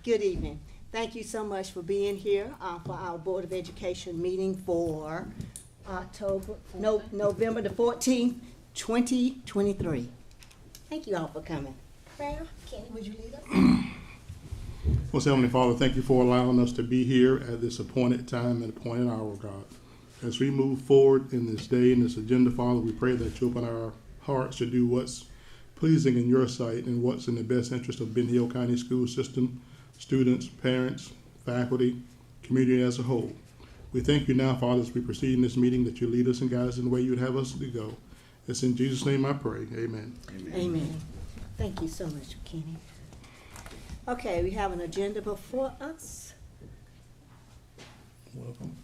Good evening. Thank you so much for being here for our Board of Education meeting for November the 14th, 2023. Thank you all for coming. Prayer, Kenny, would you lead us? Most Heavenly Father, thank you for allowing us to be here at this appointed time and appointed hour, God. As we move forward in this day and this agenda, Father, we pray that you open our hearts to do what's pleasing in your sight and what's in the best interest of Ben Hill County School System, students, parents, faculty, community as a whole. We thank you now, Father, as we proceed in this meeting, that you lead us and guide us in the way you would have us to go. It's in Jesus' name I pray. Amen. Amen. Amen. Thank you so much, Kenny. Okay, we have an agenda before us. Welcome.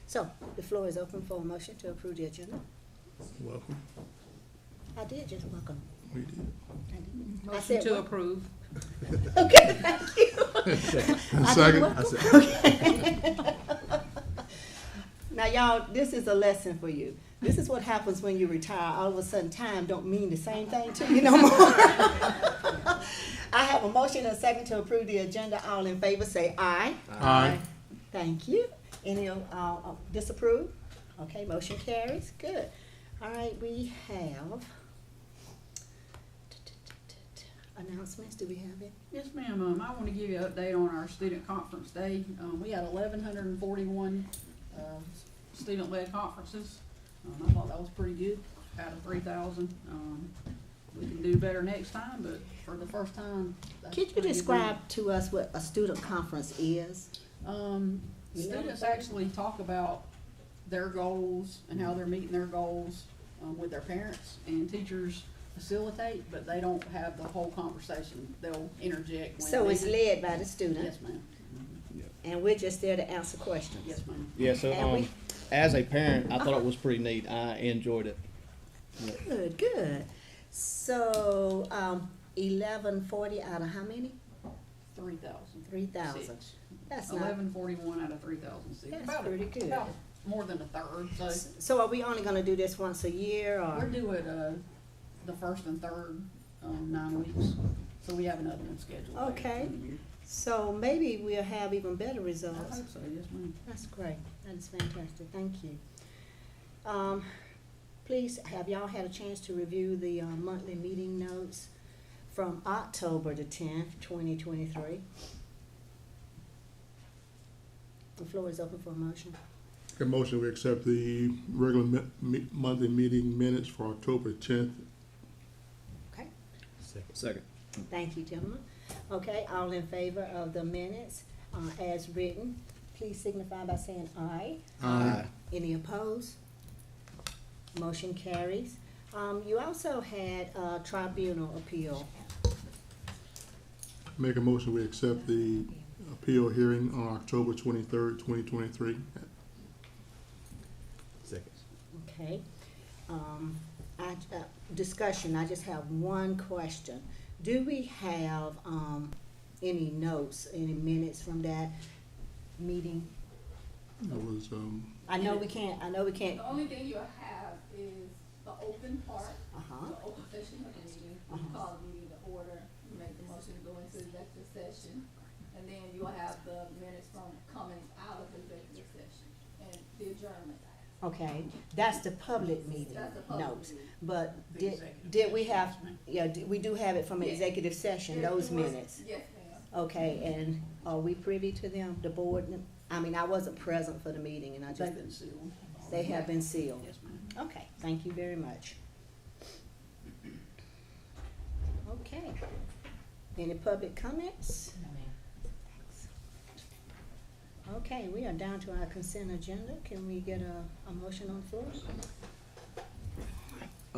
So, the floor is open for a motion to approve the agenda. Welcome. I did just welcome. We did. I Motion said to wel- approve. Okay, thank you. Second. Okay. Now, y'all, this is a lesson for you. This is what happens when you retire. All of a sudden, time don't mean the same thing to you no more. I have a motion and a second to approve the agenda. All in favor say aye. Aye. Thank you. Any disapprove? Okay, motion carries. Good. All right, we have announcements. Do we have it? Yes, ma'am. I want to give you an update on our student conference day. We had 1,141 student-led conferences. I thought that was pretty good out of 3,000. We can do better next time, but for the first time. that's Could you pretty good. describe to us what a student conference is? Students actually talk about their goals and how they're meeting their goals with their parents, and teachers facilitate, but they don't have the whole conversation. They'll interject when So it's needed. led by the student, Yes, ma'am. and we're just there to answer questions. Yes, ma'am. Yeah, so And we- as a parent, I thought it was pretty neat. I enjoyed it. Good, good. So, 1140 out of how many? 3,000. 3,000. That's not, 1141 out of 3,006. That's pretty good. About more than a third. So so are we only gonna do this once a year, we're or? due it the first and third 9 weeks. So we have another one scheduled. later Okay. in the year. So maybe we'll have even better I results. hope so. Yes, ma'am. That's great. That is fantastic. Thank you. Please, have y'all had a chance to review the monthly meeting notes from October the 10th, 2023? The floor is open for a motion. A motion, we accept the regular monthly meeting minutes for October 10th. Okay, Second. thank you, gentlemen. Okay, all in favor of the minutes as written, please signify by saying aye. Aye. Any opposed? Motion carries. You also had a tribunal appeal. Make a motion, we accept the appeal hearing on October 23rd, 2023. Second. Okay. Discussion, I just have one question. Do we have, any notes, any minutes from that meeting? That was, I know we can't. The only thing you'll have is the open part, Uh-huh. the open session of the meeting. You call the meeting to order, you make the motion to go into executive session, and then you'll have the minutes from coming out of executive session and the adjournment. Okay, that's the public meeting That's the public notes. meeting. But The did executive we have, session, we do have it from Yeah. executive session, those minutes? Yes, ma'am. Okay, and are we privy to them, the board? I mean, I wasn't present for the meeting and I just, They've been sealed. they have been sealed. Yes, ma'am. Okay, thank you very much. Okay, any public comments? Okay, we are down to our consent agenda. Can we get a motion on the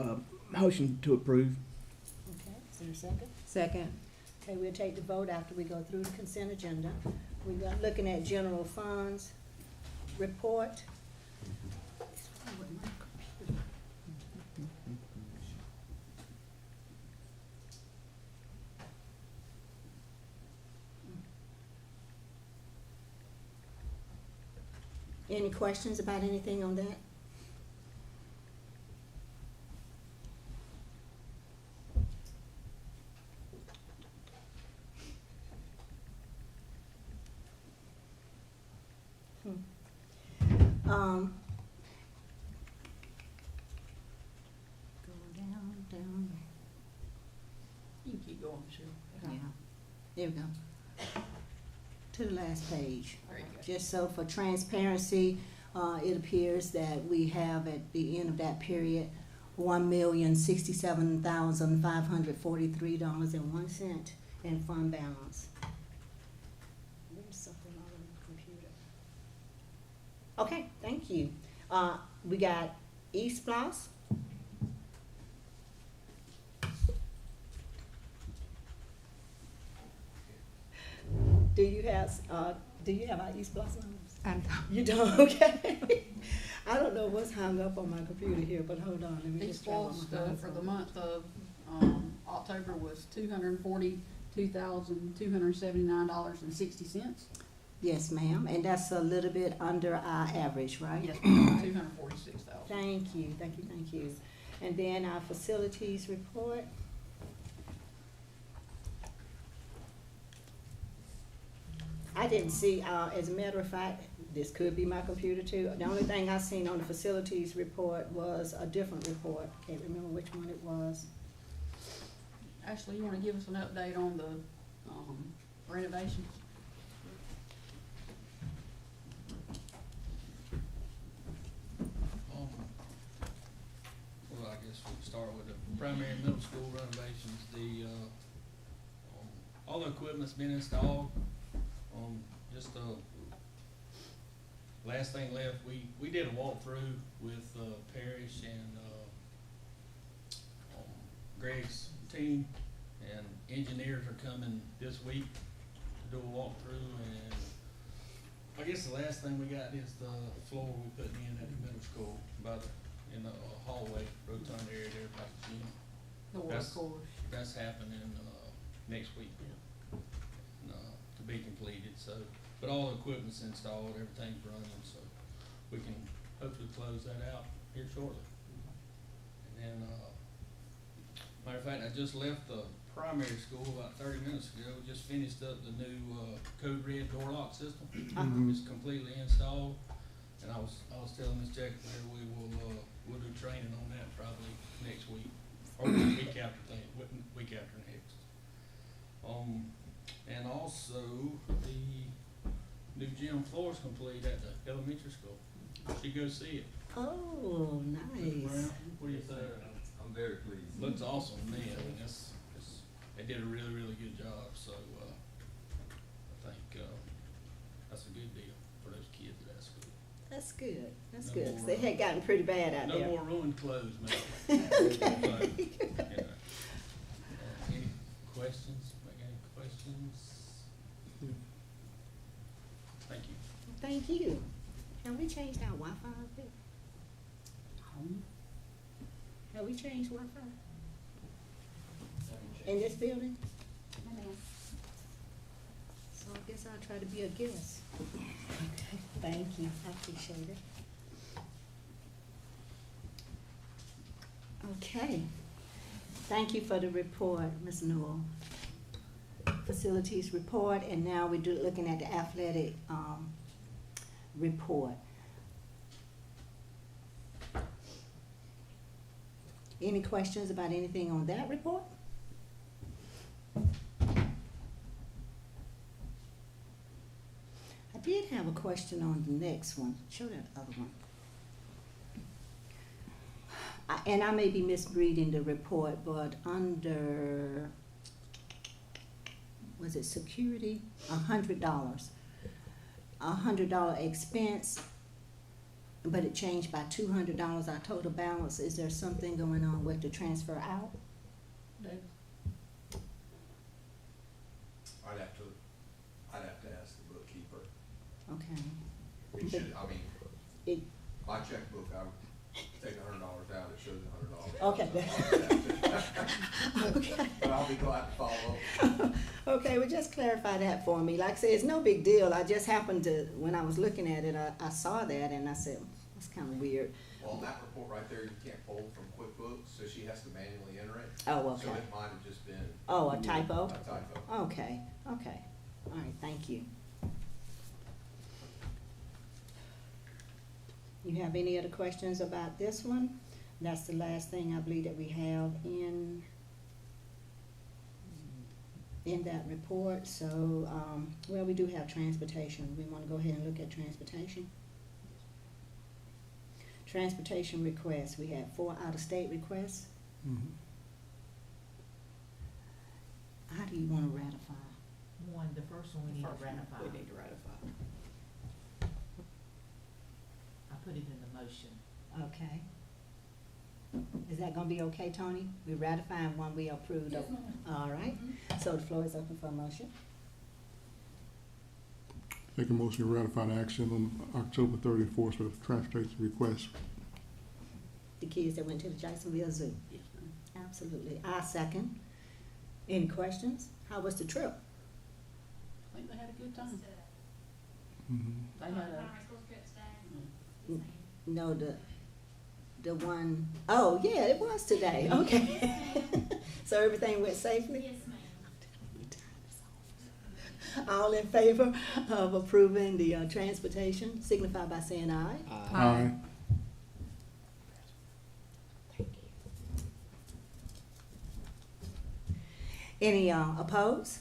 floor? Motion to approve. Okay, is there a second? Second. Okay, we'll take the vote after we go through the consent agenda. We are looking at general funds report. Any questions about anything on that? going, Michelle. Yeah, there we go. To the last page. There you go. Just so for transparency, it appears that we have at the end of that period, $1,067,543.01 in fund balance. There's something on the computer. Okay, thank you. We got East Floss. Do you have our East Floss numbers? You don't, okay. I don't know what's hung up on my computer here, but hold on, let me East just try one Floss, more time. for the month of, October was $242,279.60. Yes, ma'am, and that's a little bit under our average, right? Yes, $246,000. Thank you, thank you, thank you. And then our facilities report. I didn't see, as a matter of fact, this could be my computer too. The only thing I seen on the facilities report was a different report. Can't remember which one it was. Ashley, you wanna give us an update on the, renovations? Well, I guess we'll start with the primary and middle school renovations. All the equipment's been installed. Just last thing left, we did a walkthrough with Parrish and Greg's team, and engineers are coming this week to do a walkthrough. And I guess the last thing we got is the floor we putting in at the middle school in the hallway, rotund area there by the gym. The water That's- course. That's happening next week, to be completed. So, but all the equipment's installed, everything's running, so we can hopefully close that out here shortly. And then, matter of fact, I just left the primary school about 30 minutes ago. Just finished up the new Code Red door lock system. It's completely installed, and I was telling Ms. Jackson there we'll do training on that probably next week or the week after next. And also the new gym floor is complete at the elementary school. Should go see it. Oh, nice. What do you think? I'm very pleased. Looks awesome to me. I mean, they did a really, really good job, so, I think, that's a good deal for those kids at that school. That's good, that's No good, 'cause more, they had gotten pretty bad out No there. more ruined clothes, man. Any questions? Make any questions? Thank you. Thank you. Have we changed our Wi-Fi up there? Have we changed Wi-Fi in this building? No, ma'am. So I guess I'll try to be a guest. Okay, thank you, I appreciate it. Okay, thank you for the report, Ms. Newell. Facilities report, and now we're looking at the athletic, report. Any questions about anything on that report? I did have a question on the next one. Show that other one. And I may be misreading the report, but under, was it security? $100. $100 expense, but it changed by $200 our total balance. Is there something going on with the transfer out? David? I'd have to ask the bookkeeper. Okay. It should, I mean, It- my checkbook, I would take $100 out, it shows $100. Okay. Okay. But I'll be glad to follow up. Okay, well, just clarify that for me. Like I said, it's no big deal. I just happened to, when I was looking at it, I saw that and I said, that's kind of weird. Well, on that report right there, you can't pull from QuickBooks, so she has to manually enter it. Oh, So okay. it might have just been Oh, a typo? a typo. Okay, okay. All right, thank you. You have any other questions about this one? That's the last thing I believe that we have in in that report, so, well, we do have transportation. We wanna go ahead and look at transportation. Transportation requests, we have 4 out-of-state requests. How do you wanna ratify? One, the first one we need to ratify. We need to ratify. I put it in the motion. Okay. Is that gonna be okay, Tony? We ratifying one we approved of? Yes, ma'am. All right, so the floor is open for a motion. Make a motion to ratify the action on October 34th for the transportation request. The kids that went to the Jacksonville Zoo. Yes, ma'am. Absolutely. I second. Any questions? How was the trip? I think they had a good time. Mhm. They had a, No, the one, oh, yeah, it was today, okay. So everything went safely? Yes, ma'am. All in favor of approving the transportation, signify by saying aye. Aye. Any opposed?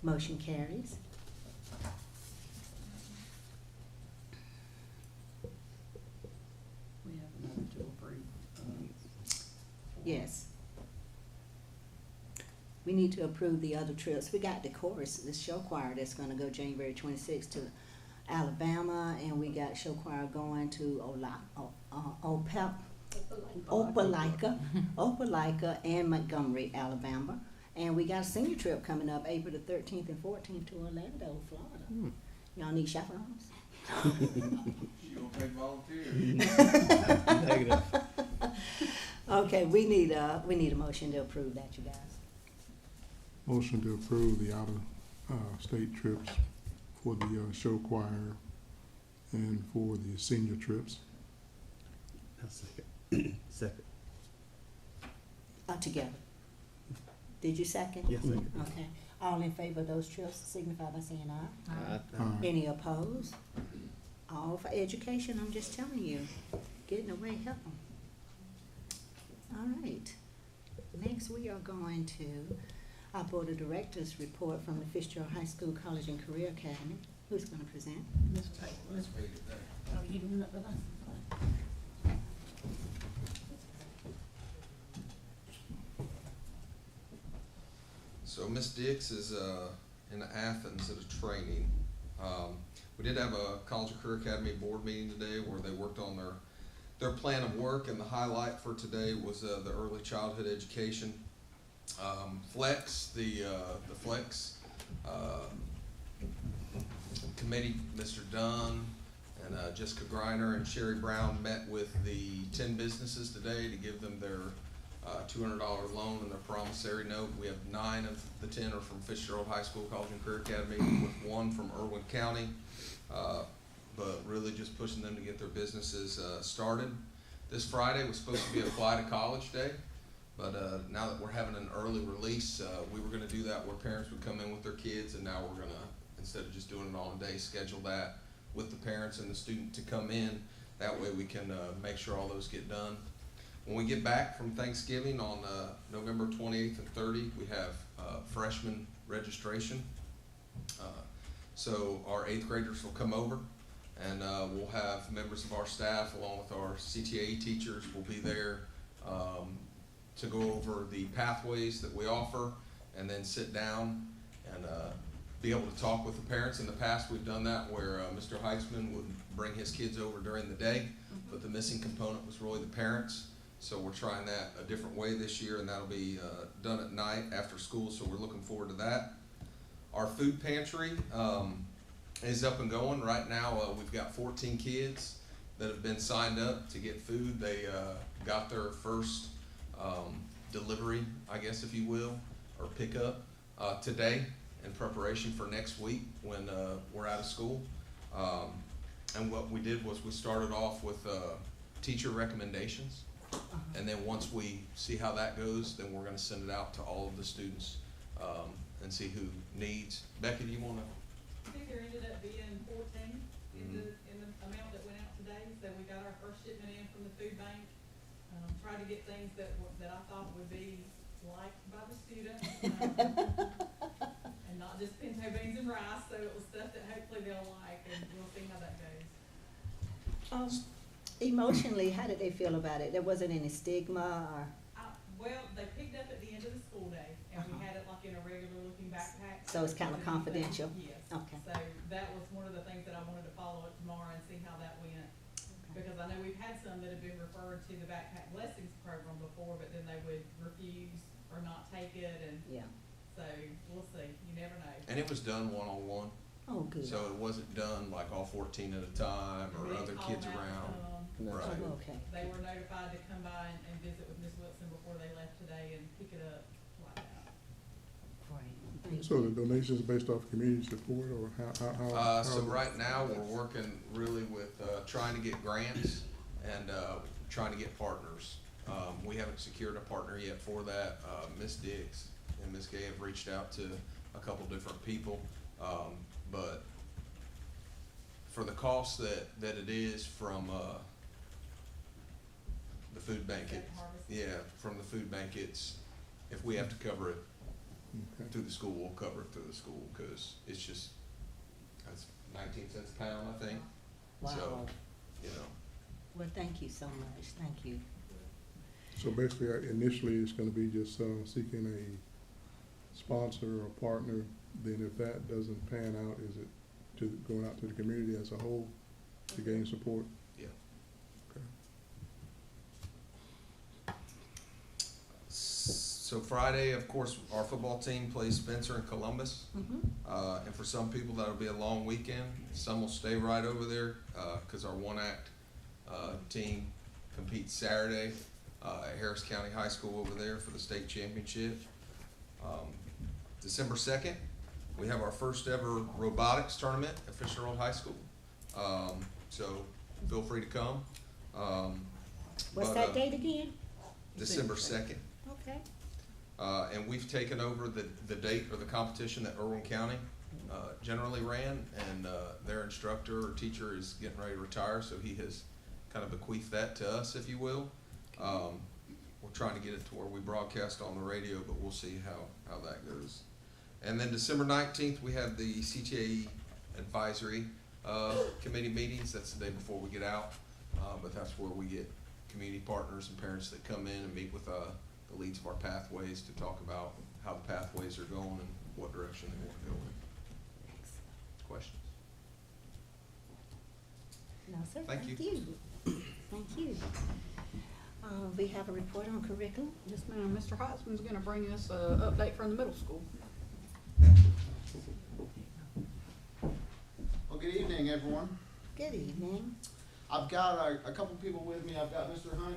Motion carries. we have another 2 or 3. Yes. We need to approve the other trips. We got the chorus, the show choir that's gonna go January 26th to Alabama, and we got show choir going to Opelika and Montgomery, Alabama. And we got a senior trip coming up April the 13th and 14th to Orlando, Florida. Y'all need chaperones? You gonna take volunteers? Negative. Okay, we need a motion to approve that, you guys. Motion to approve the out-of-state trips for the show choir and for the senior trips. Second. Together. Did you second? Yes, second. Okay. All in favor of those trips signify by saying aye. Aye. Aye. Any opposed? All for education, I'm just telling you. Getting away, help 'em. All right. Next, we are going to our Board of Directors report from the Fitzgerald High School College and Career Academy. Who's gonna present? Ms. Taylor, Let's make it there. oh, you doing that today? So Miss Dix is in Athens at a training. We did have a College and Career Academy board meeting today where they worked on their plan of work, and the highlight for today was the early childhood education. Flex, the Flex committee, Mr. Dunn and Jessica Griner and Sherry Brown met with the 10 businesses today to give them their $200 loan and their promissory note. We have 9 of the 10 are from Fitzgerald High School College and Career Academy, with 1 from Irwin County, but really just pushing them to get their businesses started. This Friday was supposed to be Apply to College Day, but now that we're having an early release, we were gonna do that where parents would come in with their kids, and now we're gonna, instead of just doing it on a day, schedule that with the parents and the student to come in. That way we can make sure all those get done. When we get back from Thanksgiving on November 28th and 30th, we have freshman registration. So our 8th graders will come over, and we'll have members of our staff along with our CTA teachers will be there to go over the pathways that we offer, and then sit down and be able to talk with the parents. In the past, we've done that where Mr. Heitzman would bring his kids over during the day, but the missing component was really the parents. So we're trying that a different way this year, and that'll be done at night after school, so we're looking forward to that. Our food pantry is up and going. Right now, we've got 14 kids that have been signed up to get food. They got their first delivery, I guess if you will, or pickup today in preparation for next week when we're out of school. And what we did was we started off with teacher recommendations. And then once we see how that goes, then we're gonna send it out to all of the students, and see who needs. Becky, do you wanna? I think there ended up being 14 in the amount that went out today, so we got our first shipment in from the food bank. Tried to get things that I thought would be liked by the students. And not just pinto beans and rice, so it was stuff that hopefully they'll like, and we'll see how that goes. Emotionally, how did they feel about it? There wasn't any stigma or? Well, they picked up at the end of the school day, and we Uh-huh. had it like in a regular looking backpack. So it's kinda Anything- confidential? Yes. Okay. So that was one of the things that I wanted to follow up tomorrow and see how that went. Because I know we've had some that have been referred to the backpack blessings program before, but then they would refuse or not take it, and Yeah. so we'll see. You never know. And it was done one-on-one, Oh, good. so it wasn't done like all 14 at a time or We other called kids out around. some. No. Right. Oh, okay. They were notified to come by and visit with Ms. Wilson before they left today and pick it up like that. Great. Thank So you. the donations are based off community support, or how? So right now, we're working really with, trying to get grants and, trying to get partners. We haven't secured a partner yet for that. Ms. Dix and Ms. Gay have reached out to a couple different people. But for the cost that it is from, the food bank, it, Harvest. yeah, from the food bank, it's, if we have to cover it Okay. through the school, we'll cover it through the school, cause it's just, that's 19 cents a pound, I think. Wow. So, you know, Well, thank you so much. Thank you. So basically, initially, it's gonna be just, seeking a sponsor or partner, then if that doesn't pan out, is it going out to the community as a whole to gain support? yeah. Okay. So Friday, of course, our football team plays Spencer and Columbus. Mm-hmm. And for some people, that'll be a long weekend. Some will stay right over there, cause our one-act, team competes Saturday, at Harris County High School over there for the state championship. December 2nd, we have our first ever robotics tournament at Fisher Road High School. So feel free to come. What's But, that date again? December 2nd. Okay. And we've taken over the date or the competition that Irwin County generally ran, and their instructor or teacher is getting ready to retire, so he has kind of bequeathed that to us, if you will. We're trying to get it to where we broadcast on the radio, but we'll see how that goes. And then December 19th, we have the CTA advisory committee meetings. That's the day before we get out, but that's where we get community partners and parents that come in and meet with the leads of our pathways to talk about how the pathways are going and what direction they want to go in. Questions? No, sir. Thank you. Thank you. We have a report on curriculum. Yes, ma'am. Mr. Hotsman's gonna bring us a update from the middle school. Well, good evening, everyone. Good evening. I've got a couple people with me. I've got Mr. Hunt.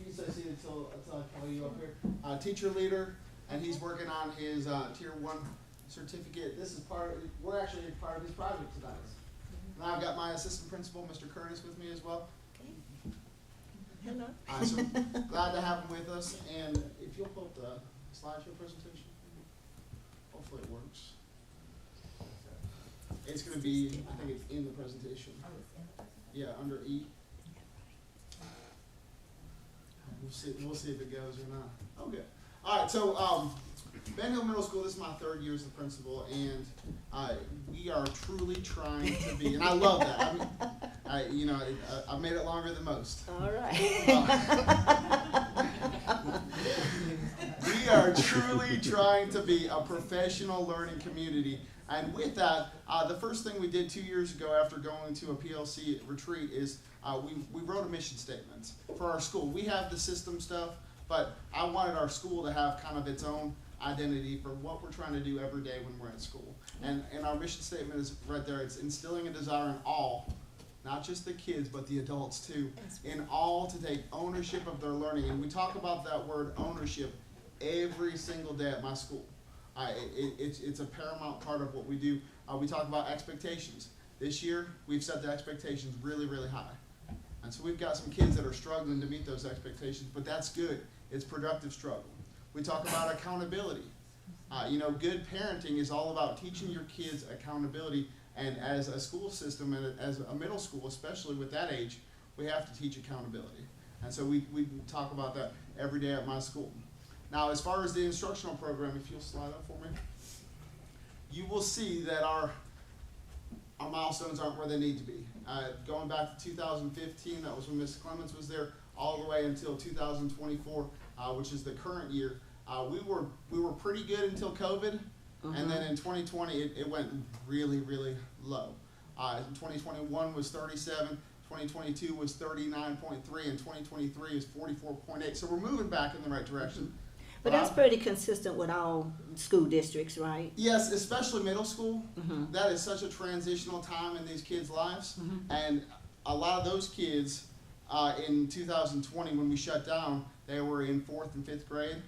He's associated until I call you up here. Teacher leader, and he's working on his Tier 1 certificate. This is we're actually part of his project tonight. And I've got my assistant principal, Mr. Curtis, with me as well. Okay. Hello. So glad to have him with us. And if you'll put the slideshow presentation, hopefully it works. It's going to be, I think it's in the presentation. Yeah, under E. We'll see if it goes or not. Okay. All right. So, Ben Hill Middle School. This is my third year as the principal, and we are truly trying to be. And I love that. I've made it longer than most. All right. We are truly trying to be a professional learning community. And with that, the first thing we did 2 years ago after going to a PLC retreat is we wrote a mission statement for our school. We have the system stuff, but I wanted our school to have kind of its own identity for what we're trying to do every day when we're at school. And our mission statement is right there. It's instilling a desire in all, not just the kids, but the adults too, in all to take ownership of their learning. And we talk about that word ownership every single day at my school. It's a paramount part of what we do. We talk about expectations. This year, we've set the expectations really, really high. And so we've got some kids that are struggling to meet those expectations, but that's good. It's productive struggle. We talk about accountability. Good parenting is all about teaching your kids accountability. And as a school system, and as a middle school, especially with that age, we have to teach accountability. And so we talk about that every day at my school. Now, as far as the instructional program, if you'll slide up for me, you will see that our milestones aren't where they need to be. Going back to 2015, that was when Ms. Clements was there, all the way until 2024, which is the current year. We were pretty good until COVID, and then in 2020 it went really, really low. 2021 was 37, 2022 was 39.3, and 2023 is 44.8. So we're moving back in the right direction. But that's pretty consistent with all school districts, right? Yes, especially middle school. That is such a transitional time in these kids' lives. And a lot of those kids in 2020, when we shut down, they were in 4th and 5th grade.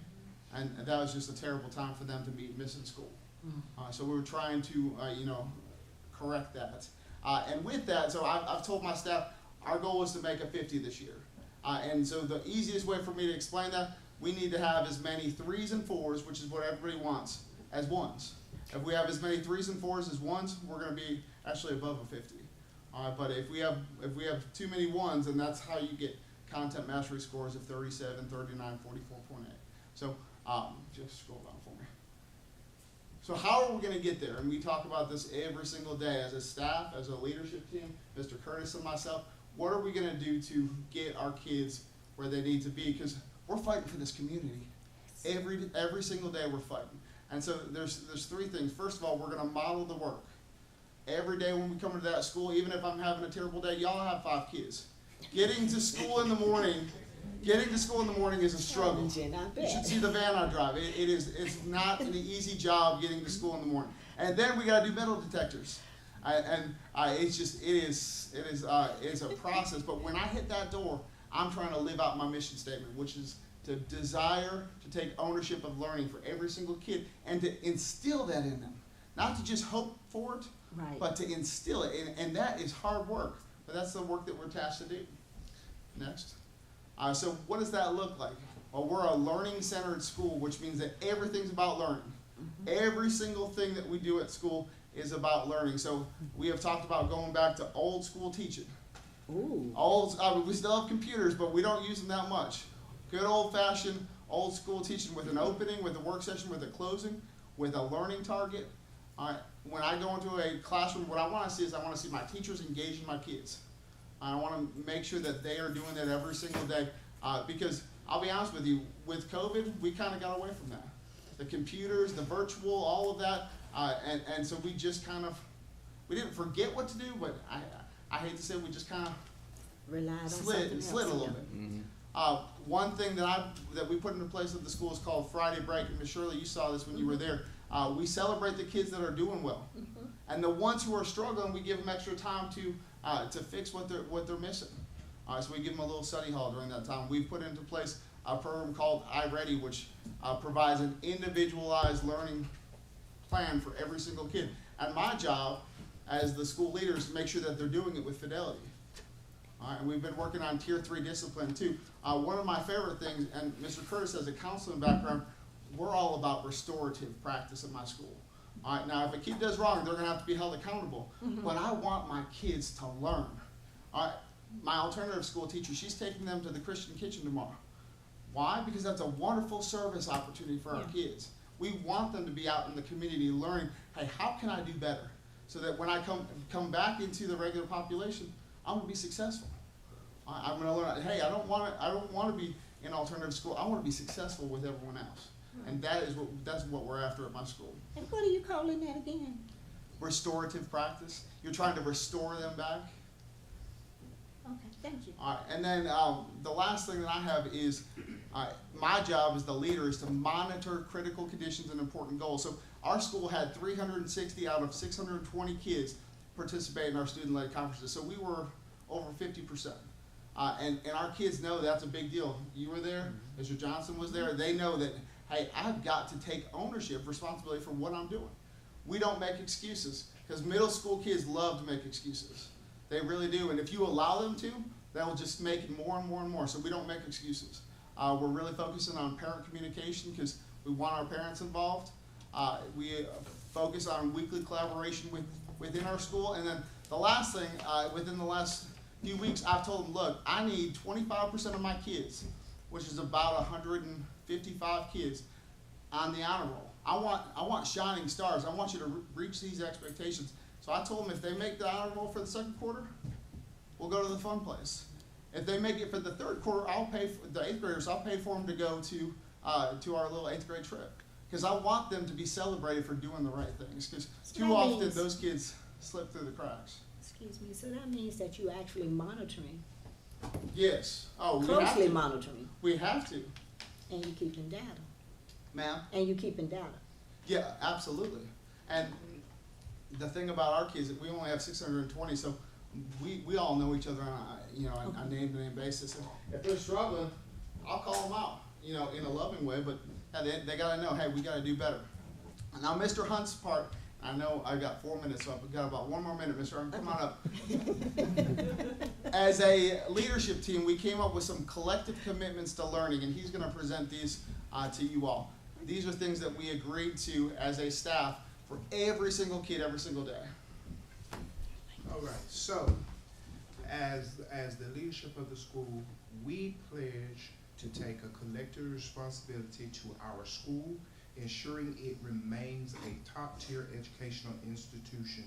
And that was just a terrible time for them to be missing school. So we were trying to, correct that. And with that, so I've told my staff, our goal is to make a 50 this year. And so the easiest way for me to explain that, we need to have as many 3s and 4s, which is what everybody wants, as 1s. If we have as many 3s and 4s as 1s, we're going to be actually above a 50. But if we have too many 1s, then that's how you get content mastery scores of 37, 39, 44.8. So just scroll down for me. So how are we going to get there? And we talk about this every single day as a staff, as a leadership team, Mr. Curtis and myself. What are we going to do to get our kids where they need to be? Because we're fighting for this community. Every single day we're fighting. And so there's 3 things. First of all, we're going to model the work. Every day when we come into that school, even if I'm having a terrible day, y'all have 5 kids. Getting to school in the morning is a struggle. You should see the van I drive. It's not an easy job getting to school in the morning. And then we got to do metal detectors. It is a process. But when I hit that door, I'm trying to live out my mission statement, which is to desire to take ownership of learning for every single kid and to instill that in them. Not to just hope for it, but to instill it. And that is hard work. But that's the work that we're tasked to do. Next. So what does that look like? Well, we're a learning-centered school, which means that everything's about learning. Every single thing that we do at school is about learning. So we have talked about going back to old school teaching. We still have computers, but we don't use them that much. Good old-fashioned old school teaching with an opening, with a work session, with a closing, with a learning target. When I go into a classroom, what I want to see is I want to see my teachers engaging my kids. I want to make sure that they are doing that every single day because I'll be honest with you, with COVID, we kind of got away from that. The computers, the virtual, all of that, and so we just we didn't forget what to do, but I hate to say we just kind of slid a little bit. One thing that we put into place at the school is called Friday Break, and Ms. Shirley, you saw this when you were there. We celebrate the kids that are doing well, and the ones who are struggling, we give them extra time to fix what they're missing. So we give them a little study hall during that time. We've put into place a program called iReady, which provides an individualized learning plan for every single kid. And my job as the school leader is to make sure that they're doing it with fidelity. And we've been working on Tier 3 discipline too. One of my favorite things, and Mr. Curtis has a counseling background, we're all about restorative practice at my school. Now, if a kid does wrong, they're going to have to be held accountable. But I want my kids to learn. My alternative school teacher, she's taking them to the Christian Kitchen tomorrow. Why? Because that's a wonderful service opportunity for our kids. We want them to be out in the community learning, hey, how can I do better? So that when I come back into the regular population, I'm going to be successful. I'm going to learn, hey, I don't want to be in alternative school. I want to be successful with everyone else. And that's what we're after at my school. And what are you calling that again? Restorative practice. You're trying to restore them back. Okay, thank you. All right, and then the last thing that I have is my job as the leader is to monitor critical conditions and important goals. So our school had 360 out of 620 kids participate in our student-led conferences. So we were over 50%. And our kids know that's a big deal. You were there, Mr. Johnson was there. They know that, hey, I've got to take ownership, responsibility for what I'm doing. We don't make excuses because middle school kids love to make excuses. They really do, and if you allow them to, they'll just make it more and more and more, so we don't make excuses. We're really focusing on parent communication because we want our parents involved. We focus on weekly collaboration within our school, and then the last thing, within the last few weeks, I've told them, look, I need 25% of my kids which is about 155 kids, on the honor roll. I want shining stars. I want you to reach these expectations. So I told them if they make the honor roll for the second quarter, we'll go to the fun place. If they make it for the third quarter, I'll pay for the 8th graders. I'll pay for them to go to our little 8th grade trip, because I want them to be celebrated for doing the right things. Because So too that often means- those kids slip through the cracks. Excuse me, so that means that you actually monitoring, Yes. Oh, we have closely to. monitoring, We have to, and you keeping data, ma'am. and you keeping data. Yeah, absolutely. And the thing about our kids is we only have 620, so we all know each other on a name-to-name basis. And if they're struggling, I'll call them out, in a loving way. But they got to know, hey, we got to do better. Now, Mr. Hunt's part. I know I got 4 minutes, so I've got about one more minute, Mr. Hunt. Come on up. As a leadership team, we came up with some collective commitments to learning, and he's going to present these to you all. These are things that we agreed to as a staff for every single kid, every single day. All right, so as the leadership of the school, we pledge to take a collective responsibility to our school, ensuring it remains a top-tier educational institution.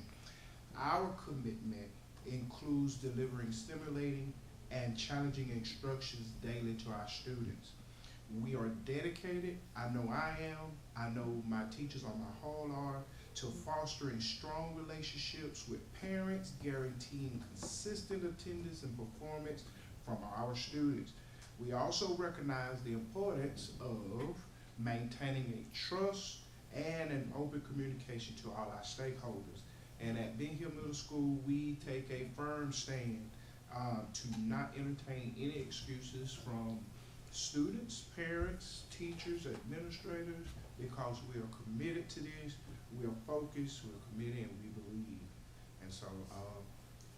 Our commitment includes delivering stimulating and challenging instructions daily to our students. We are dedicated, I know I am, I know my teachers on my hall are, to fostering strong relationships with parents, guaranteeing consistent attendance and performance from our students. We also recognize the importance of maintaining a trust and an open communication to all our stakeholders. And at Bing Hill Middle School, we take a firm stand to not entertain any excuses from students, parents, teachers, administrators, because we are committed to this, we are focused, we're committed, and we believe. And so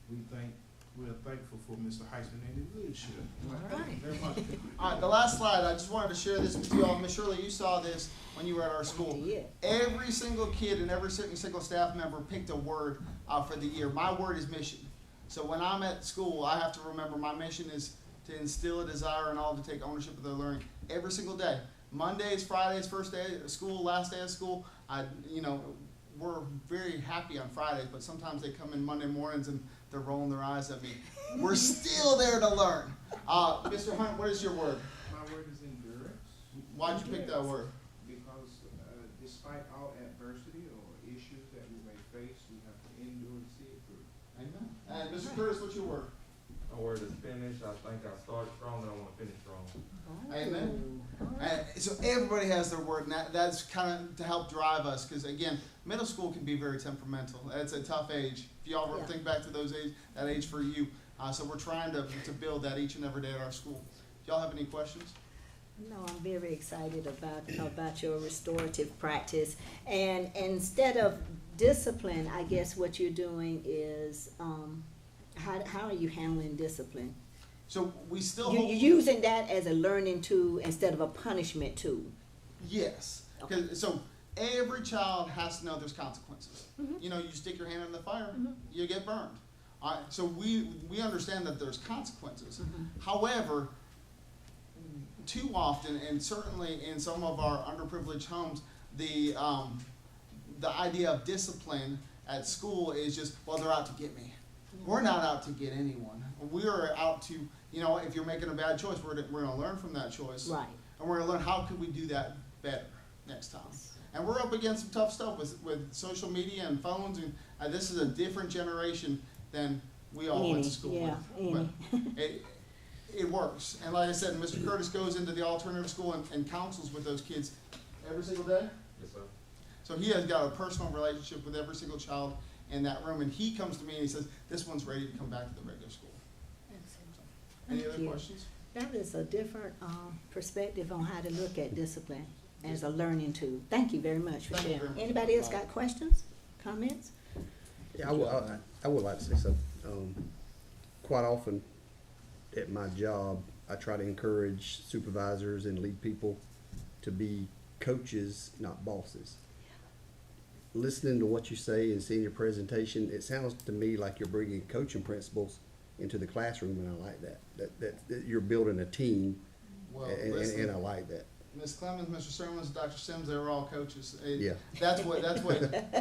we are thankful for Mr. Heisman and his leadership. All right. Very much. All right, the last slide, I just wanted to share this with you all. Ms. Shirley, you saw this when you were at our school. Yeah. Every single kid and every single staff member picked a word for the year. My word is mission. So when I'm at school, I have to remember my mission is to instill a desire in all to take ownership of their learning every single day. Mondays, Fridays, first day of school, last day of school. We're very happy on Fridays, but sometimes they come in Monday mornings and they're rolling their eyes at me. We're still there to learn. Mr. Hunt, what is your word? My word is endurance. Why'd you pick that word? Because despite all adversity or issues that we may face, we have to endure and see it through. Amen. And Mr. Curtis, what's your word? My word is finish. I think I started strong and I want to finish strong. Amen. So everybody has their word, and that's kind of to help drive us, because again, middle school can be very temperamental. It's a tough age. If y'all ever think back to that age for you, so we're trying to build that each and every day at our school. Do y'all have any questions? No, I'm very excited about your restorative practice. And instead of discipline, I guess what you're doing is, how are you handling discipline? So we still You're using that as a learning tool instead of a punishment tool. Yes. Okay. So every child has to know there's consequences. Mhm. You stick your hand in the fire, Mhm. you get burned. All right. So we understand that there's consequences. Mhm. However, too often, and certainly in some of our underprivileged homes, the idea of discipline at school is just, well, they're out to get me. We're not out to get anyone. We are out to, if you're making a bad choice, we're going to learn from that choice. Right. And we're going to learn how could we do that better next time. And we're up against some tough stuff with social media and phones, and this is a different generation than we all went to school with. But it works. And like I said, Mr. Curtis goes into the alternative school and counsels with those kids every single day. Yes, sir. So he has got a personal relationship with every single child in that room, and he comes to me and he says, this one's ready to come back to the regular school. Any Thank other you. questions? That is a different perspective on how to look at discipline as a learning tool. Thank you very much for Thank you sharing. very much. Anybody else got questions, comments? Yeah, I would like to say something. Quite often at my job, I try to encourage supervisors and lead people to be coaches, not bosses. Listening to what you say and seeing your presentation, it sounds to me like you're bringing coaching principles into the classroom, and I like that. That you're building a team Well, and listen, I like that. Ms. Clemens, Mr. Sermons, Dr. Sims, they were all coaches. Yeah. That's what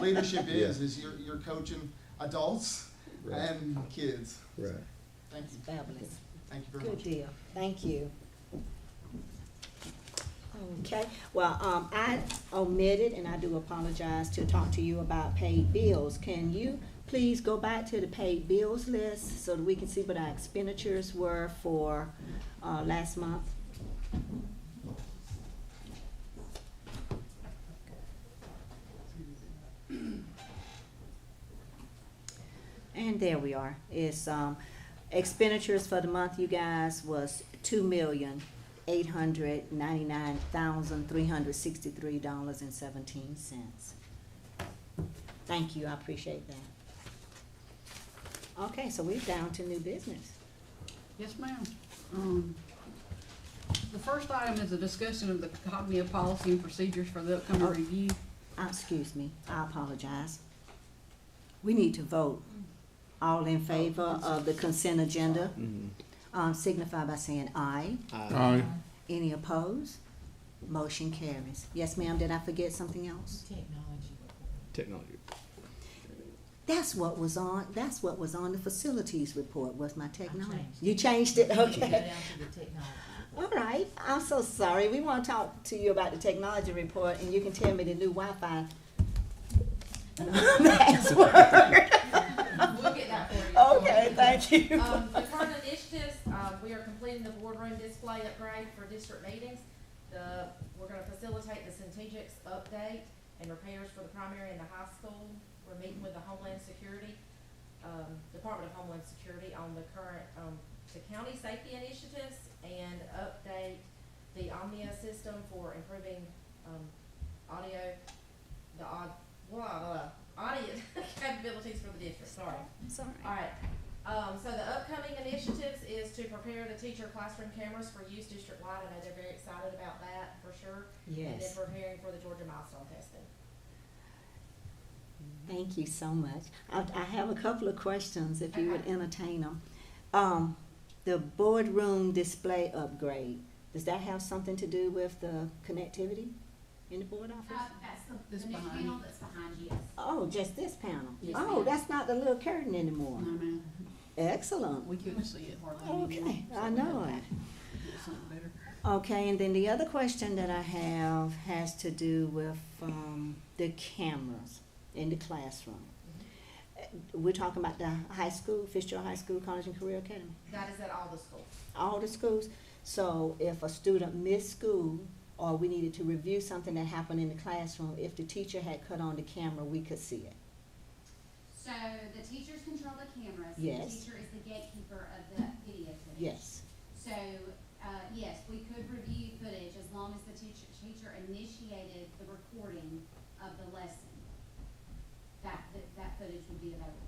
leadership is, Yeah. is you're coaching adults Right. and kids. Right. Thank you. Fabulous. Thank you very Good much. deal. Thank you. Okay, well, I omitted, and I do apologize, to talk to you about paid bills. Can you please go back to the paid bills list so that we can see what our expenditures were for, last month? And there we are. It's, expenditures for the month, you guys, was $2,899,363.17. Thank you, I appreciate that. Okay, so we're down to new business. Yes, ma'am. The first item is a discussion of the copy of policy and procedures for the upcoming review. Excuse me, I apologize. We need to vote. All in favor of the consent agenda, signify by saying aye. Aye. Any opposed? Motion carries. Yes, ma'am, did I forget something else? Technology. That's what was on the facilities report, was my technology. changed You changed it, Go okay. down to the technology. All right, I'm so sorry. We want to talk to you about the technology report, and you can tell me the new Wi-Fi password. We'll get that for you. Okay, thank you. The current initiatives, we are completing the boardroom display upgrade for district meetings. We're gonna facilitate the Centegix update and repairs for the primary and the high school. We're meeting with the Homeland Security, Department of Homeland Security on the current, the county safety initiatives and update the Omnia system for improving, audio capabilities for the district, sorry. Sorry. Alright, so the upcoming initiatives is to prepare the teacher classroom cameras for use district-wide. I know they're very excited about that, for sure. And then Yes, preparing for the Georgia milestone testing. thank you so much. I have a couple of questions, if you would Okay. entertain them. The boardroom display upgrade, does that have something to do with the connectivity in the board office? That's This the new behind panel you. that's behind you. Oh, just this panel? Yes, Oh, ma'am. that's not the little curtain anymore. No, ma'am, Excellent. we couldn't see it hardly anymore. Okay, so I we know had it. to get something better. Okay, and then the other question that I have has to do with the cameras in the classroom. We're talking about the high school, Fitzgerald High School, College and Career Academy, That is at all the schools. all the schools. So if a student missed school, or we needed to review something that happened in the classroom, if the teacher had cut on the camera, we could see it. So the teachers control the cameras. Yes. The teacher is the gatekeeper of the video footage. Yes. So, yes, we could review footage as long as the teacher initiated the recording of the lesson. That footage would be available.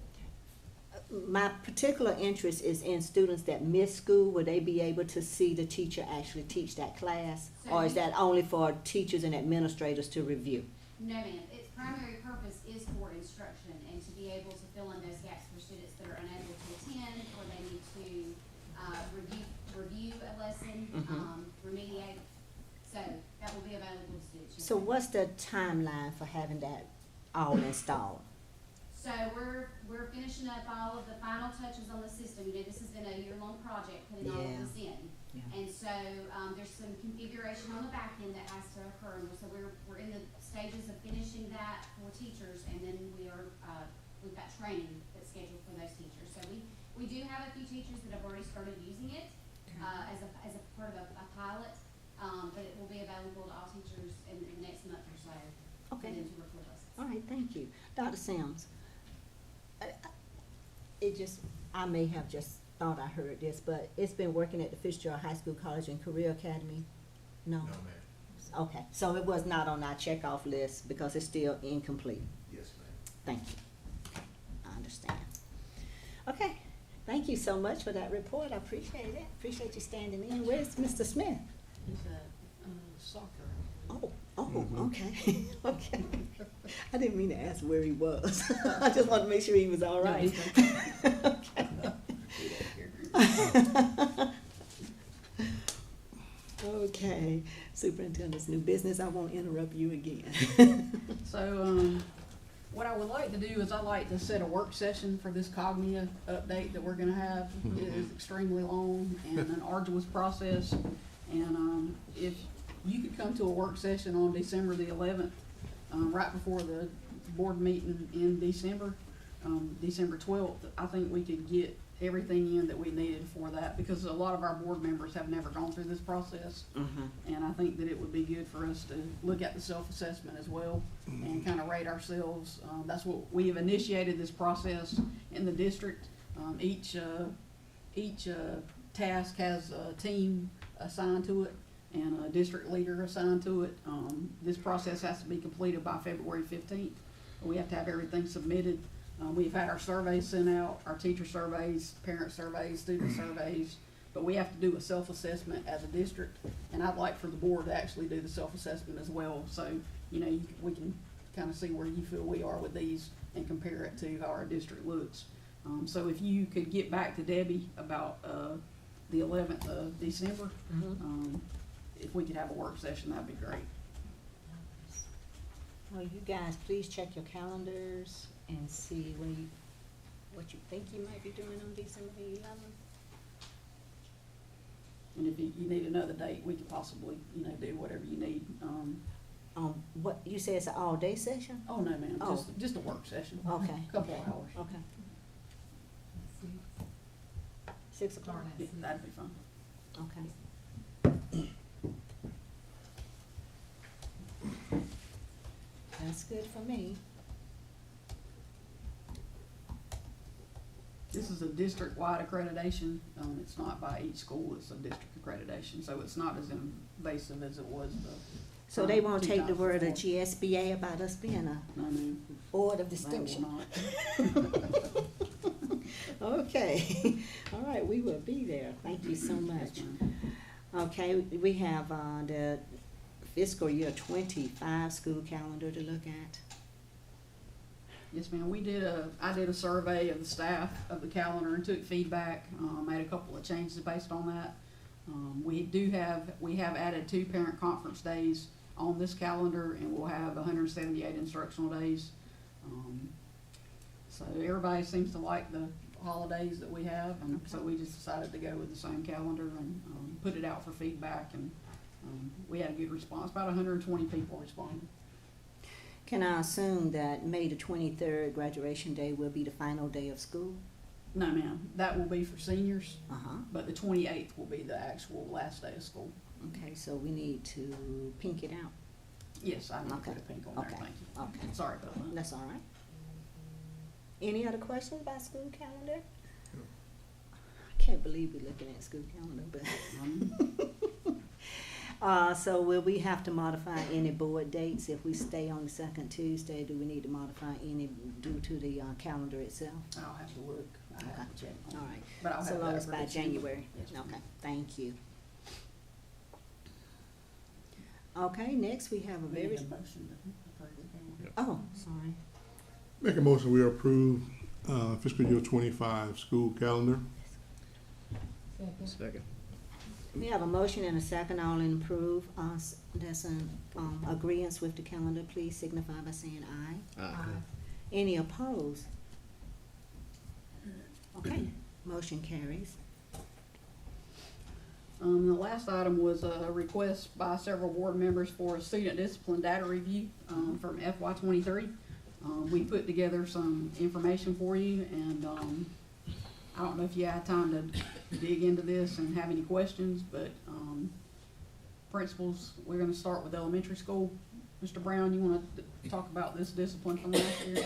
My particular interest is in students that miss school. Would they be able to see the teacher actually teach that class? Or is that only for teachers and administrators to review? No, ma'am. Its primary purpose is for instruction and to be able to fill in those gaps for students that are unable to attend or they need to review a lesson, remediate. So that will be available to students. So what's the timeline for having that all installed? So we're finishing up all of the final touches on the system. You know, this has been a year-long project, putting all of this in. Yeah. And so, there's some configuration on the back end that has to occur. And so we're in the stages of finishing that for teachers, and then we've got training that's scheduled for those teachers. So we do have a few teachers that have already started using it, as a part of a pilot. But it will be available to all teachers in the next month or so. Okay. For them to record lessons. All right, thank you. Dr. Sims, I may have just thought I heard this, but it's been working at the Fitzgerald High School, College and Career Academy? No? No, ma'am. Okay, so it was not on our checkoff list because it's still incomplete? Yes, ma'am. Thank you. I understand. Okay, thank you so much for that report. I appreciate it. Appreciate you standing in. Where's Mr. Smith? He's at, soccer. Okay, okay. I didn't mean to ask where he was. I just wanted to make sure he was all right. Okay. Okay, superintendent's new business, I won't interrupt you again. So, what I would like to do is I'd like to set a work session for this Cognia update that we're gonna have. It is extremely long and an arduous process. And, if you could come to a work session on December the 11th, right before the board meeting in December, December 12th, I think we could get everything in that we needed for that, because a lot of our board members have never gone through this process. And I think that it would be good for us to look at the self-assessment as well and kind of rate ourselves. That's what we have initiated this process in the district. Each task has a team assigned to it and a district leader assigned to it. This process has to be completed by February 15th. We have to have everything submitted. We've had our surveys sent out, our teacher surveys, parent surveys, student surveys, but we have to do a self-assessment as a district, and I'd like for the board to actually do the self-assessment as well, so, you know, we can kind of see where you feel we are with these and compare it to how our district looks. So if you could get back to Debbie about, the 11th of December, if we could have a work session, that'd be great. Well, you guys, please check your calendars and see what you think you might be doing on December the 11th. And if you need another date, we could possibly, you know, do whatever you need. What, you say it's an all-day session? Oh, no, ma'am, Oh. just a work session. Okay. Couple of hours. Okay. 6 o'clock? Yeah, that'd be fine. Okay. That's good for me. This is a district-wide accreditation. It's not by each school, it's a district accreditation, so it's not as invasive as it was the. So they won't take the word of 2004. GSBA about us being a No, ma'am. board of They will distinction? not. Okay, all right, we will be there. Thank you so much. Yes, ma'am. Okay, we have, the fiscal year 25 school calendar to look at. Yes, ma'am, I did a survey of the staff of the calendar and took feedback, made a couple of changes based on that. We have added 2 parent conference days on this calendar, and we'll have 178 instructional days. So everybody seems to like the holidays that we have, and so we just decided to go with the same calendar and, put it out for feedback, and, we had a good response. About 120 people responded. Can I assume that May the 23rd graduation day will be the final day of school? No, ma'am, that will be for seniors, Uh-huh. but the 28th will be the actual last day of school. Okay, so we need to pink it out. Yes, I need to Okay. put a pink on there, Okay. thank you. Okay. Sorry about that. That's all right. Any other questions about school calendar? I can't believe we're looking at school calendar, but. So will we have to modify any board dates if we stay on the second Tuesday? Do we need to modify any due to the calendar itself? I'll have to look, I have to check on All it. right, But I'll so have long that as by for December. January. Yes, ma'am. Okay, thank you. Okay, next we have a We very, need a motion to approve the calendar. oh, sorry. Make a motion, we approve, fiscal year 25 school calendar. Second. We have a motion and a second, all in approve, that's in, agreeance with the calendar, please signify by saying aye. Aye. Any opposed? Okay, motion carries. The last item was a request by several board members for a student discipline data review, from FY '23. We put together some information for you, and, I don't know if you had time to dig into this and have any questions, but, principals, we're gonna start with elementary school. Mr. Brown, you wanna talk about this discipline from last year?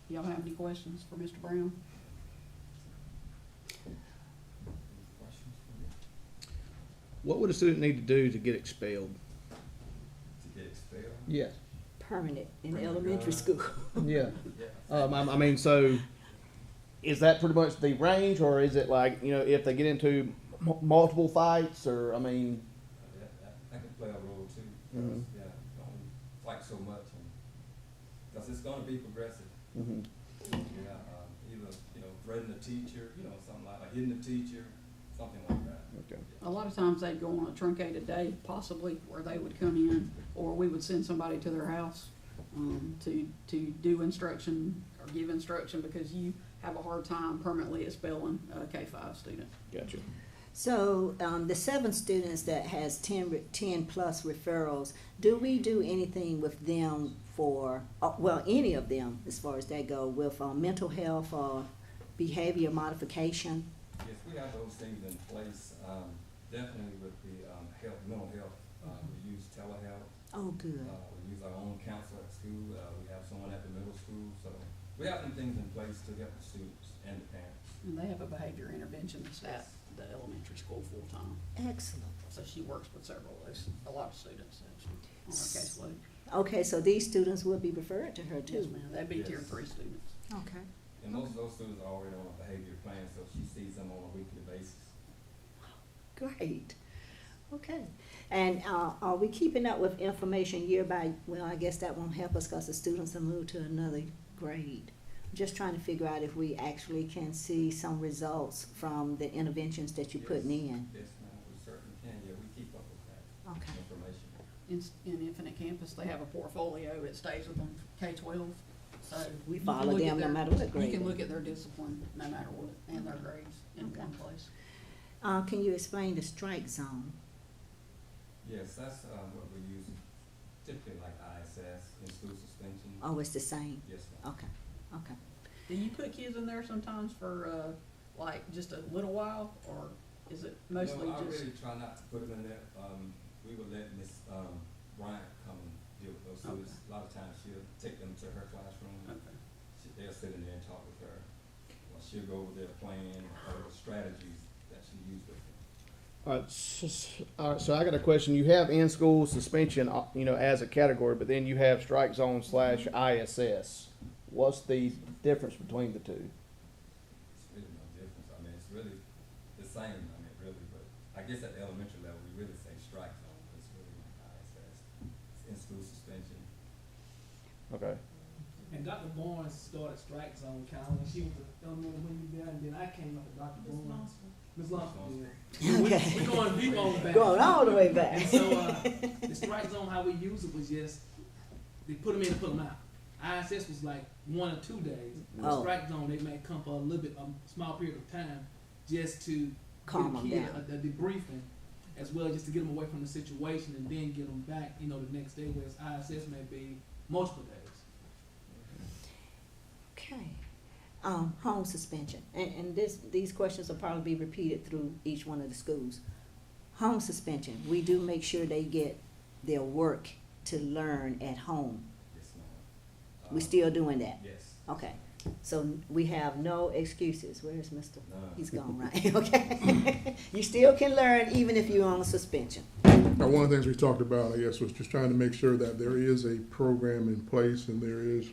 Y'all have any questions for Mr. Brown? What would a student need to do to get expelled? To get expelled? Yes. Permanent in elementary school. Yeah. I mean, so is that pretty much the range, or is it like, you know, if they get into multiple fights, or, I mean? Yeah, that can play a role too. Mhm. Yeah, don't fight so much, because it's gonna be progressive. Mhm. Yeah, either, threatening a teacher, something like hitting a teacher, something like that. Okay. Yeah. A lot of times they'd go on a truncated day, possibly, where they would come in, or we would send somebody to their house, to do instruction or give instruction, because you have a hard time permanently expelling a K-5 student. Gotcha. So, the 7 students that has 10 plus referrals, do we do anything with them for, well, any of them, as far as they go, with mental health or behavior modification? Yes, we have those things in place, definitely with the, mental health, we use telehealth. Oh, good. We use our own counselor at school, we have someone at the middle school, so we have some things in place to help the students and the parents. And they have a behavior interventionist at the elementary school full-time. Excellent. So she works with a lot of students actually on her caseload. Okay, so these students will be referred to her too? Yes, ma'am, that'd be tier 3 students. Okay. And most of those students are already on a behavior plan, so she sees them on a weekly basis. Great. Okay. And are we keeping up with information year by, well, I guess that won't help us because the students have moved to another grade. Just trying to figure out if we actually can see some results from the interventions that you're putting in. Yes, ma'am, we certainly can, yeah, we keep up with that Okay. information. In Infinite Campus, they have a portfolio, it stays with them K-12, so. We you can follow look at them no their- matter what grade You can they're look at their discipline, no matter what, and their grades in Okay. one place. Can you explain the strike zone? Yes, that's, what we use, typically like ISS, in-school suspension. Oh, it's the same? Yes, ma'am. Okay, okay. Do you put kids in there sometimes for, like, just a little while, or is it mostly No, I just? really try not to put them in there, we would let Miss, Bryant come and deal with those students. A lot of times she'll take them to her classroom, Okay. they'll sit in there and talk with her. Or she'll go over their plan or the strategies that she used with them. All right, so I got a question. You have in-school suspension, as a category, but then you have strike zone / ISS. What's the difference between the two? It's really no difference. I mean, it's really the same, I mean, really, but I guess at the elementary level, we really say strike zone, but it's really like ISS. It's in-school suspension. Okay. And Dr. Barnes started strike zone kind of when she was a young woman when you there, and then I came up with Dr. Barnes. Ms. Lawson, yeah. Okay. We're going deep on back. Going all the way back. And so, the strike zone, how we use it was just, they put them in and put them out. ISS was like 1 or 2 days. The Oh. strike zone, they may come for a little bit, a small period of time, just to Calm give them the kid down. a debriefing, as well just to get them away from the situation and then get them back, the next day, whereas ISS may be multiple days. Okay. Home suspension, and these questions will probably be repeated through each one of the schools. Home suspension, we do make sure they get their work to learn at home. Yes, ma'am. We still doing that? Yes. Okay, so we have no excuses. Where's Mr.? None. He's gone, right? Okay. You still can learn even if you're on suspension. Now, one of the things we talked about, I guess, was just trying to make sure that there is a program in place and there is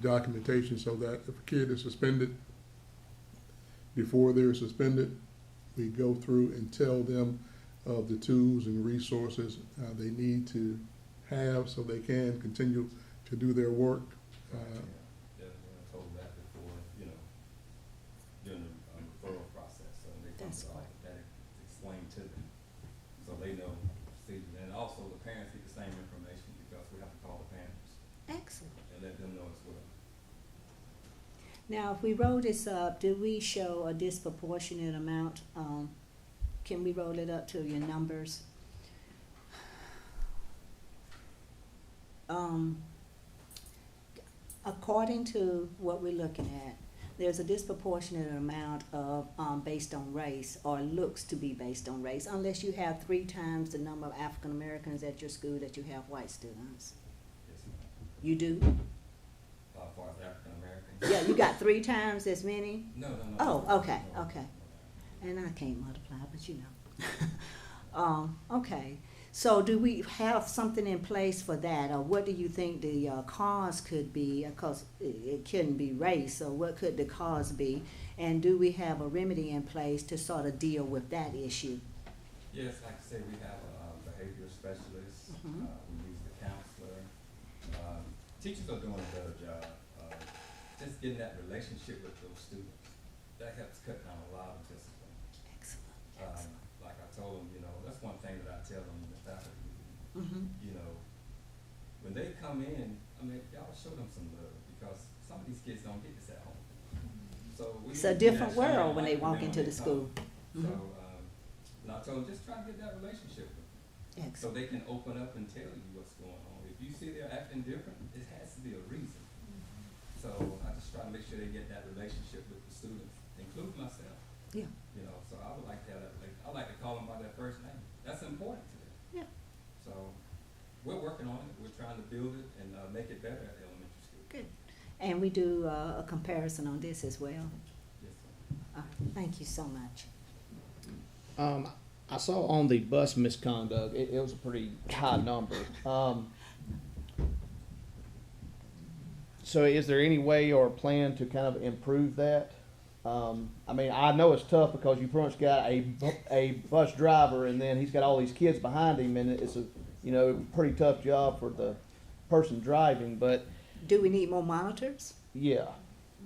documentation so that if a kid is suspended, before they're suspended, we go through and tell them of the tools and resources they need to have so they can continue to do their work. Definitely, I told that before, during the referral process, so they come That's to all that explained to them, so they know procedures. And also the parents get the same information because we have to call the parents Excellent. and let them know as well. Now, if we roll this up, do we show a disproportionate amount? Can we roll it up to your numbers? According to what we're looking at, there's a disproportionate amount of based on race, or looks to be based on race, unless you have 3 times the number of African Americans at your school that you have white students. Yes, ma'am. You do? As far as African Americans. Yeah, you got 3 times as many? No. Oh, okay, okay. And I can't multiply, but you know. Okay, so do we have something in place for that, or what do you think the cause could be? Because it couldn't be race, so what could the cause be? And do we have a remedy in place to sort of deal with that issue? Yes, like I said, we have a behavior specialist, Mhm. we use the counselor. Teachers are doing a better job, just getting that relationship with those students. That helps cut down a lot of discipline. Excellent. Like I told them, you know, that's one thing that I tell them in the faculty meeting. Mhm. You know, when they come in, I mean, y'all show them some love, because some of these kids don't get this at home. So we It's a need to be different that shining world when they light for walk them into when the they school. come. So, and I told them, just try to get that relationship with them, so Excellent. they can open up and tell you what's going on. If you see they're acting different, it has to be a reason. So I just try to make sure they get that relationship with the students, including myself. Yeah. You know, so I would like to have that, like, I like to call them by their first name. That's important to them. Yeah. So we're working on it. We're trying to build it and make it better at the elementary school. Good. And we do a comparison on this as well. Yes, sir. Thank you so much. I saw on the bus misconduct, it was a pretty high number. So is there any way or plan to kind of improve that? I mean, I know it's tough because you pretty much got a bus driver and then he's got all these kids behind him, and it's a, you know, pretty tough job for the person driving, but Do we need more monitors? yeah.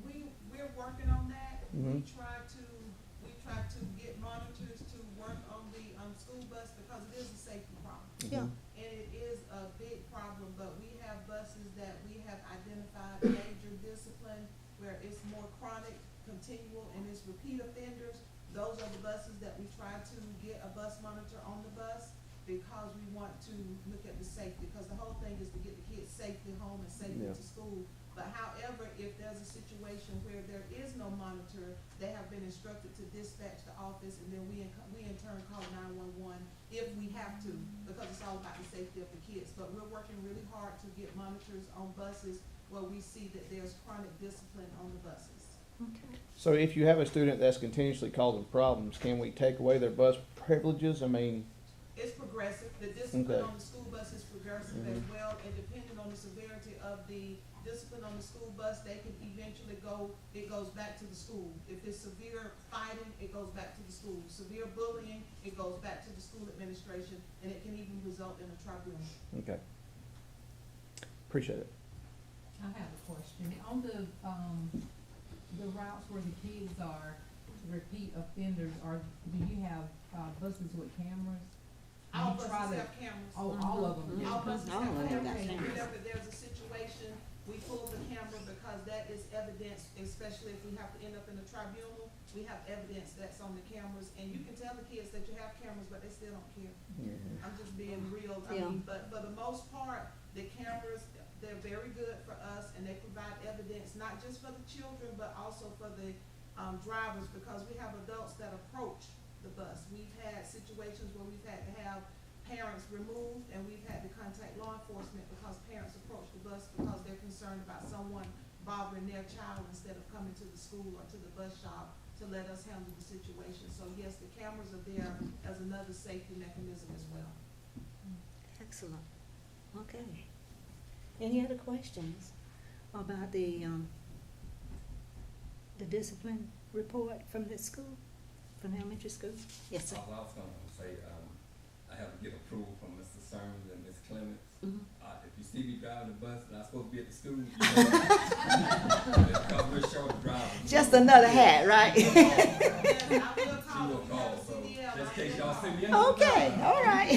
We're working on that. Mhm. We try to get monitors to work on the, school bus, because it is a safety problem. Yeah. And it is a big problem, but we have buses that we have identified major discipline, where it's more chronic, continual, and it's repeat offenders. Those are the buses that we try to get a bus monitor on the bus, because we want to look at the safety, because the whole thing is to get the kids safely home and safely Yeah. to school. But however, if there's a situation where there is no monitor, they have been instructed to dispatch the office, and then we in turn call 911 if we have to, because it's all about the safety of the kids. But we're working really hard to get monitors on buses where we see that there's chronic discipline on the buses. Okay. So if you have a student that's continuously causing problems, can we take away their bus privileges? I mean, It's progressive, the discipline Okay. on the school bus is progressive as well, and depending on the severity of the discipline on the school bus, they can eventually it goes back to the school. If it's severe fighting, it goes back to the school. Severe bullying, it goes back to the school administration, and it can even result in a tribunal. okay. Appreciate it. I have a question. On the routes where the kids are repeat offenders, do you have, buses with cameras? All You buses try to- have cameras. Oh, all of them? All buses All have of them got cameras, and cameras. whenever there's a situation, we pull the camera, because that is evidence, especially if we have to end up in a tribunal, we have evidence that's on the cameras, and you can tell the kids that you have cameras, but they still don't care. I'm just being real, Yeah. but for the most part, the cameras, they're very good for us, and they provide evidence, not just for the children, but also for the, drivers, because we have adults that approach the bus. We've had situations where we've had to have parents removed, and we've had to contact law enforcement because parents approach the bus because they're concerned about someone bothering their child instead of coming to the school or to the bus shop to let us handle the situation. So yes, the cameras are there as another safety mechanism as well. Excellent. Okay. Any other questions about the discipline report from the school, from the elementary school? Yes, sir. I was gonna say, I have to get approval from Mr. Sermons and Ms. Clements. Mhm. If you see me driving the bus and I'm supposed to be at the school, because we're short of drivers. Just another hat, right? Yes, I will She call will you. call, so CDL, just in case I y'all will see call. me in the Okay, all right.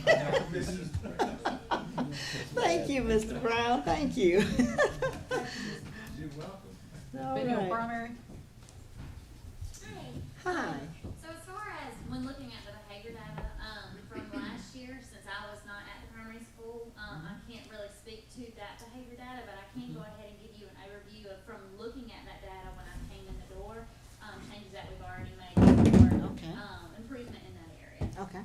I have permission. Thank you, Mr. Brown, thank you. You're welcome. All Video right. primary? Hi. So as far as when looking at the behavior data, from last year, since I was not at the primary school, I can't really speak to that behavior data, but I can go ahead and give you an overview of, from looking at that data when I came in the door, changes that we've already made for, Okay. improvement in that area. Okay.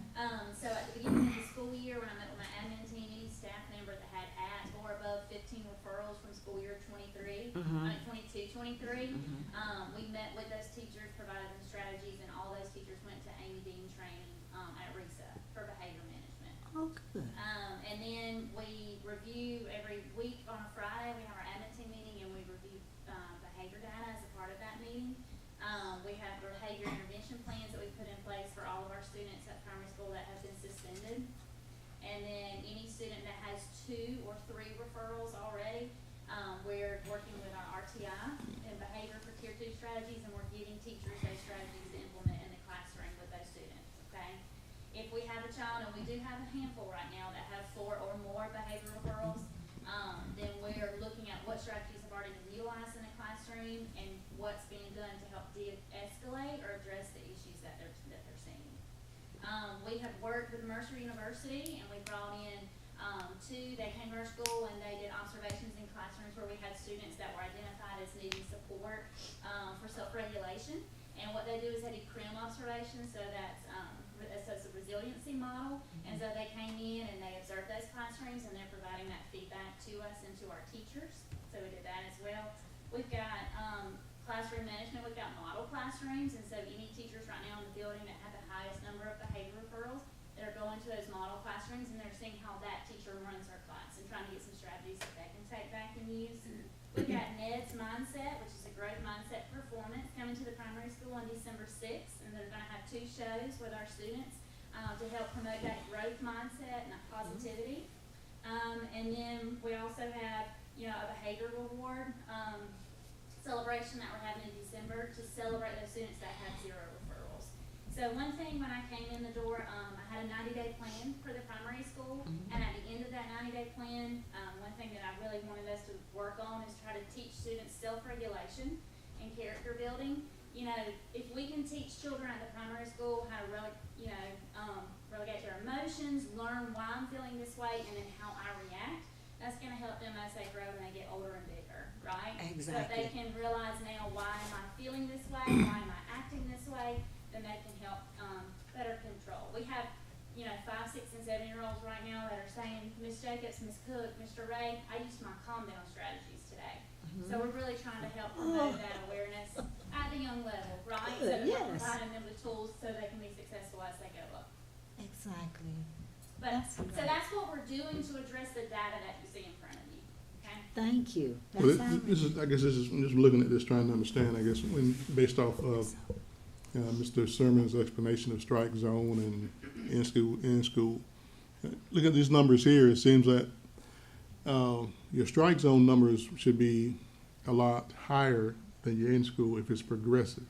So at the beginning of the school year, when I met with my admin team, any staff member that had at or above 15 referrals from school year 23, Mhm. 22-23, Mhm. we met with those teachers, provided them strategies, and all those teachers went to Amy Dean training at RESA for behavior management. Oh, good. And then we review every week on a Friday. We have our admin team meeting, and we review behavior data as a part of that meeting. We have behavior intervention plans that we put in place for all of our students at primary school that have been suspended. And then any student that has 2 or 3 referrals already, we're working with our RTI and behavior for tier 2 strategies, and we're giving teachers those strategies to implement in the classroom with those students, okay? if we have a child, and we do have a handful right now that have 4 or more behavior referrals, then we're looking at what strategies have already been utilized in the classroom and what's being done to help de-escalate or address the issues that they're seeing. We have worked with Mercer University, and we brought in they came to our school and they did observations in classrooms where we had students that were identified as needing support for self-regulation. And what they do is they do CRIM observations, so that's a resiliency model. And so they came in and they observed those classrooms, and they're providing that feedback to us and to our teachers. So we did that as well. We've got classroom management. We've got model classrooms, and so any teachers right now in the building that have the highest number of behavior referrals, they're going to those model classrooms and they're seeing how that teacher runs her class and trying to get some strategies that they can take back and use. We've got Ned's Mindset, which is a growth mindset performance, coming to the primary school on December 6th, and they're going to have 2 shows with our students to help promote that growth mindset and that positivity. And then we also have, a behavior reward celebration that we're having in December to celebrate those students that have 0 referrals. So one thing when I came in the door, I had a 90-day plan for the primary school, and at the end of that 90-day plan, one thing that I really wanted us to work on is try to teach students self-regulation and character building. If we can teach children at the primary school how to relegate their emotions, learn why I'm feeling this way, and then how I react, that's going to help them as they grow and they get older and bigger, right? Exactly. So if they can realize now, why am I feeling this way, why am I acting this way, then they can help better control. We have, 5, 6, and 7-year-olds right now that are saying, Miss Jacobs, Miss Cook, Mr. Ray, I used my calm down strategies today. So we're really trying to help promote that awareness at the young level, right? So that we're providing them the tools so they can be successful as they go up. Exactly. But so that's what we're doing to address the data that you see in front of you. Okay. Thank you. Well, this is I'm just looking at this, trying to understand, I guess, based off of Mr. Sermon's explanation of strike zone and in school. Look at these numbers here. It seems that your strike zone numbers should be a lot higher than your in school if it's progressive.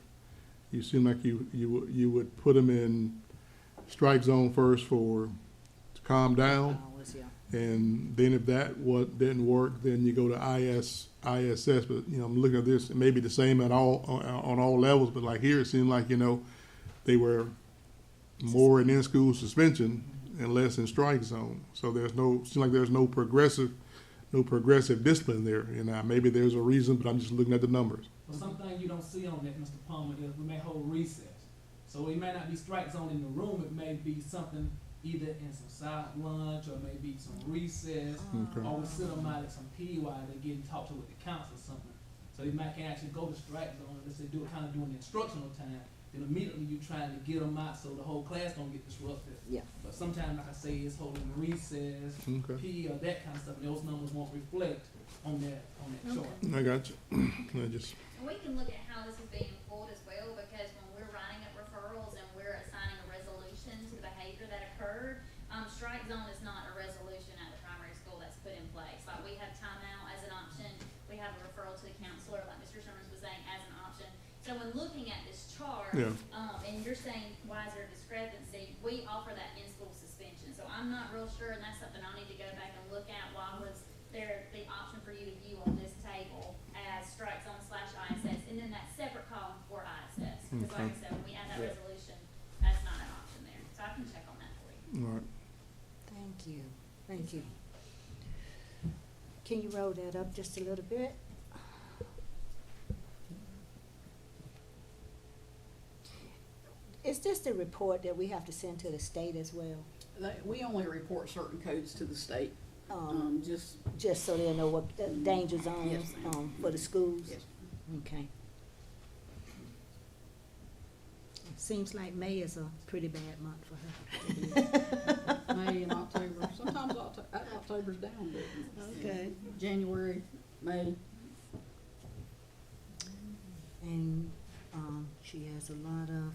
You seem like you would put them in strike zone first to calm down, and then if that didn't work, then you go to ISS. But I'm looking at this, it may be the same on all levels, but like here, it seemed like they were more in in-school suspension and less in strike zone. So seems like there's no progressive discipline there. Maybe there's a reason, but I'm just looking at the numbers. Well, something you don't see on that, Mr. Palmer, is we may hold recess. So it may not be strike zone in the room. It may be something either in some silent lunch or maybe some recess, or we sit them out at some PE while they're getting talked to with the council or something. So they might can actually go to strike zone, let's say do it kind of during the instructional time. Then immediately you're trying to get them out so the whole class don't get disrupted. Yeah. But sometimes, like I say, it's holding recess, PE, or that kind of stuff, and those numbers won't reflect on that chart. I got you. And we can look at how this is being pulled as well, because when we're writing up referrals and we're assigning a resolution to the behavior that occurred, strike zone is not a resolution at the primary school that's put in place. Like, we have timeout as an option, we have a referral to the counselor, like Mr. Sherman was saying, as an option. So when looking at this chart, and you're saying, why is there a discrepancy, we offer that in-school suspension. So I'm not real sure, and that's something I'll need to go back and look at. Why was there the option for you to view on this table as strike zone / ISS, and then that separate column for ISS? Because like I said, when we add that resolution, that's not an option there. So I can check on that for you. All right. Thank you. Can you roll that up just a little bit? Is this the report that we have to send to the state as well? We only report certain codes to the state, Just so they know what the danger zones Yes, ma'am. for the schools? Yes. Okay. Seems like May is a pretty bad month for her. May and October, sometimes October's down, but Okay. January, May. And she has a lot of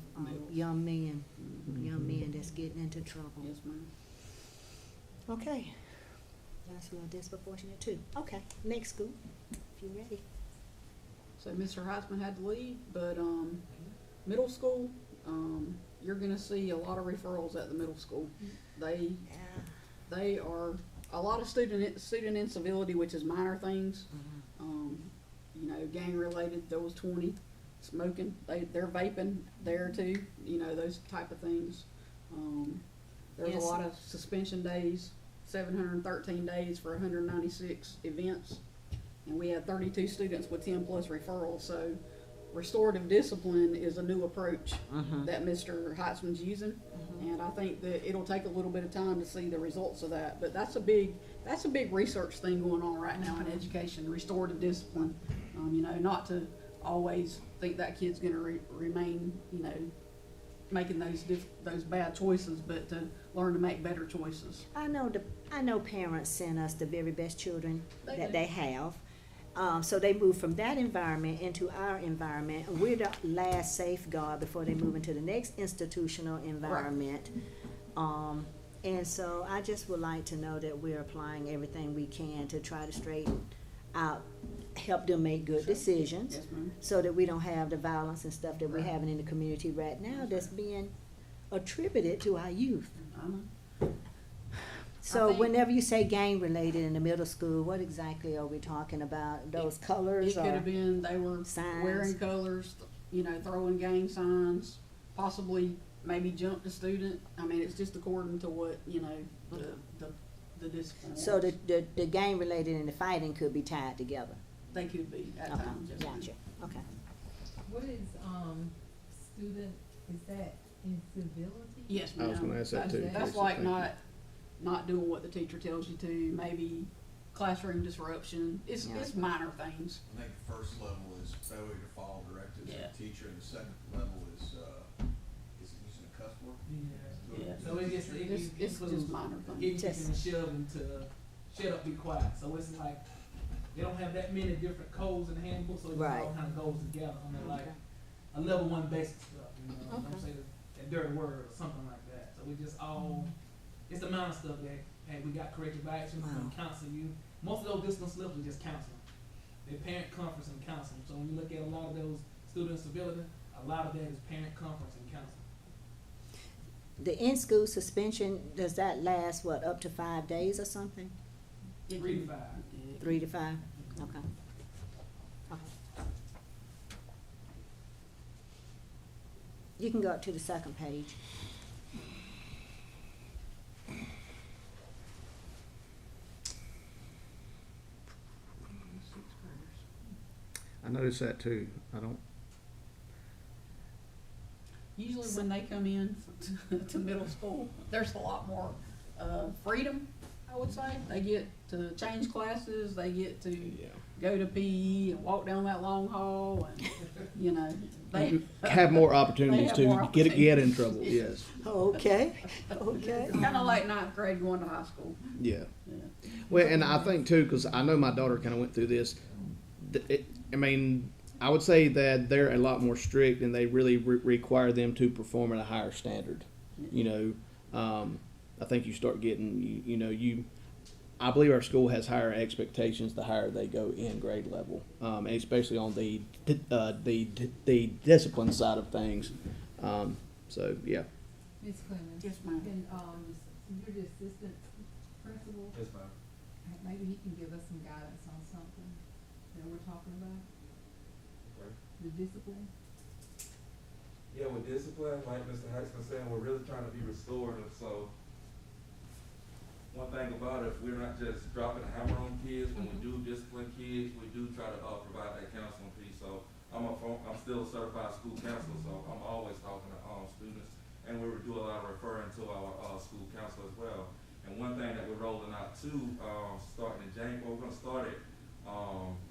young men that's getting into trouble. Yes, ma'am. Okay. That's a little disproportionate too. Okay, next school, if you're ready. So Mr. Heisman had to leave, but middle school, you're gonna see a lot of referrals at the middle school. They are, a lot of student incivility, which is minor things. You know, gang related, there was 20, smoking, they're vaping there too, you know, those type of things. There's Yes. a lot of suspension days, 713 days for 196 events. And we had 32 students with 10 plus referrals, so restorative discipline is a new approach that Mr. Heitzman's using. And I think that it'll take a little bit of time to see the results of that, but that's a big research thing going on right now in education, restorative discipline. You know, not to always think that kid's gonna remain, you know, making those bad choices, but to learn to make better choices. I know parents send us the very best children that they have. So they move from that environment into our environment. We're the last safeguard before they move into the next institutional environment. And so I just would like to know that we're applying everything we can to try to straighten out, help them make good decisions, Yes, ma'am. so that we don't have the violence and stuff that we're having in the community right now that's being attributed to our youth. So think- whenever you say gang related in the middle school, what exactly are we talking about? Those colors It could or have been, they were signs? wearing colors, you know, throwing gang signs, possibly maybe jumped a student. I mean, it's just according to what, you know, the discipline So was. the gang related and the fighting could be tied together? They could be at Okay, times, yes, ma'am. gotcha, okay. What is, student, is that incivility? Yes, I was ma'am. gonna ask that too. That's Lisa, like thank you. not doing what the teacher tells you to, maybe classroom disruption. It's minor things. I think the first level is failure to follow directives Yeah. of the teacher, and the second level is using a cuss word? Yeah. So it's just, It's just minor things. If you can shove them to shut up, be quiet. So it's like, they don't have that many different codes in the handbook, so it just all Right. kind of goes together on the, like, a level one basic stuff, you know, don't say that dirty word or something like that. So we just all, it's the amount of stuff that, hey, we got corrective action, we're gonna counsel you. Most of those discipline slips are just counseling. They're parent conference and counseling. So when you look at a lot of those student civility, a lot of that is parent conference and counseling. The in-school suspension, does that last, what, up to 5 days or something? 3 to 5. 3 to 5, okay. Okay. You can go up to the second page. I noticed that too. I don't, Usually when they come in to middle school, there's a lot more freedom, I would say. They get to change classes, they get to go to PE and walk down that long hall, and, you know, they Have more opportunities They have to more get in opportunities. trouble, yes. Okay, okay. It's kind of like ninth grade going to high school. Yeah. Yeah. Well, and I think too, because I know my daughter kind of went through this. I mean, I would say that they're a lot more strict, and they really require them to perform at a higher standard. You know, I think you start getting, I believe our school has higher expectations the higher they go in grade level, and especially on the discipline side of things. So yeah. Ms. Clemens? Yes, ma'am. Can, you're the assistant principal? Yes, ma'am. Maybe he can give us some guidance on something that we're talking about, Okay. the discipline? Yeah, with discipline, like Mr. Heitzman saying, we're really trying to be restorative, so one thing about it, we're not just dropping a hammer on kids. When we do discipline kids, we do try to provide that counseling piece. So I'm still a certified school counselor, so I'm always talking to students, and we do a lot of referring to our school counselor as well. And one thing that we're rolling out too, starting in January, we're gonna start it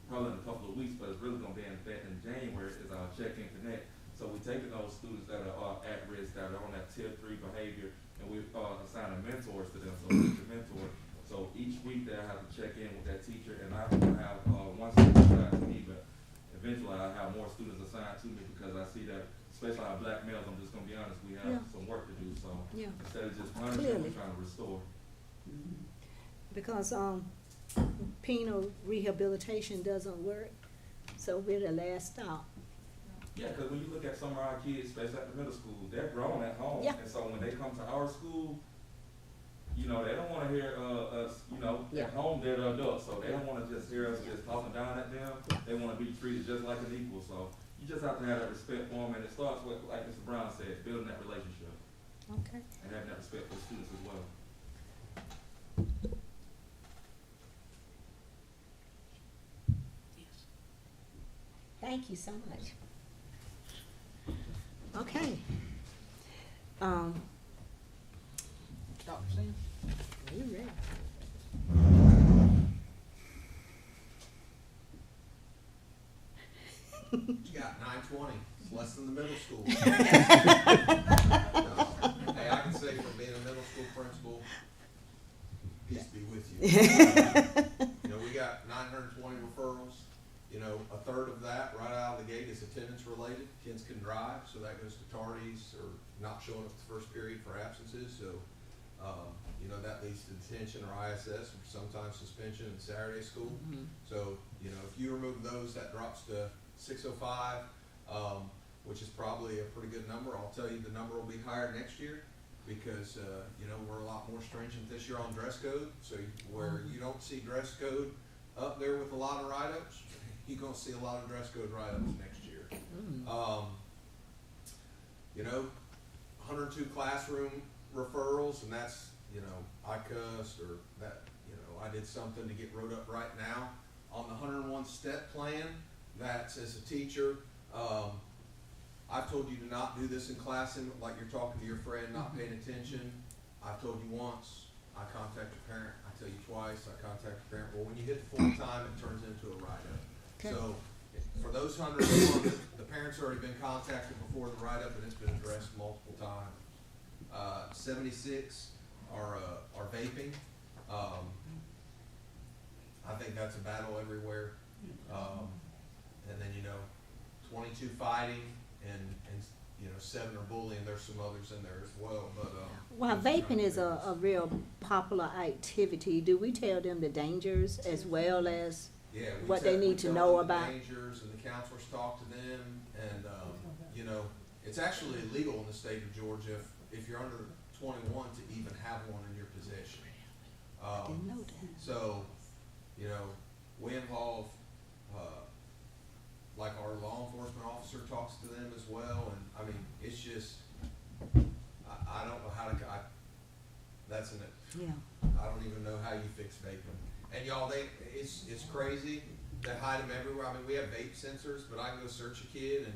probably in a couple of weeks, but it's really gonna be in effect in January, is our Check-in Connect. So we're taking those students that are at risk, that are on that tier 3 behavior, and we're assigning mentors to them, so teacher mentor. So each week they have to check in with that teacher, and I'm gonna have one student assigned to me, but eventually I'll have more students assigned to me, because I see that, especially our black males, I'm just gonna be honest, we have some work to do, so instead of just punishing, Clearly. we're trying to restore. Because penal rehabilitation doesn't work, so we're the last stop. Yeah, because when you look at some of our kids, especially at the middle school, they're grown at home. Yeah. And so when they come to our school, you know, they don't wanna hear, us, you know, Yeah. at home they're the adults, so they don't wanna just hear us just talking down at them. They wanna be treated just like an equal, so you just have to have that respect for them, and it starts with, like Mr. Brown said, building that relationship Okay. and having that respect for students as well. Thank you so much. Okay. Dr. Sam? You ready? You got 9:20, it's less than the middle school. Hey, I can say from being a middle school principal, peace be with you. You know, we got 920 referrals. You know, a third of that right out of the gate is attendance related. Kids can drive, so that goes to tardies or not showing up the first period for absences. So, you know, that leads to detention or ISS, or sometimes suspension in Saturday school. So, you know, if you remove those, that drops to 605, which is probably a pretty good number. I'll tell you the number will be higher next year because, you know, we're a lot more stringent this year on dress code. So where you don't see dress code up there with a lot of write-ups, you're gonna see a lot of dress code write-ups next year. You know, 102 classroom referrals, and that's, you know, I cussed or that, you know, I did something to get wrote up right now. On the 101 step plan, that's as a teacher, I've told you to not do this in class, like you're talking to your friend, not paying attention. I've told you once, I contact a parent. I tell you twice, I contact a parent. Well, when you hit the fourth time, it turns into a write-up. Okay. So for those 101, the parents already been contacted before the write-up, and it's been addressed multiple times. 76 are vaping. I think that's a battle everywhere. And then, you know, 22 fighting, and you know, 7 are bullying. There's some others in there as well, but While vaping is a real popular activity, do we tell them the dangers as well as yeah, we what tell- they we need to tell know them the about? dangers, and the counselors talk to them, and you know, it's actually illegal in the state of Georgia if you're under 21 to even have one in your possession. Didn't know that. So, you know, we involve, like our law enforcement officer talks to them as well, and I mean, it's just, I don't know how to, that's an, Yeah. I don't even know how you fix vaping. And y'all, it's crazy, they hide them everywhere. I mean, we have vape sensors, but I can go search a kid and,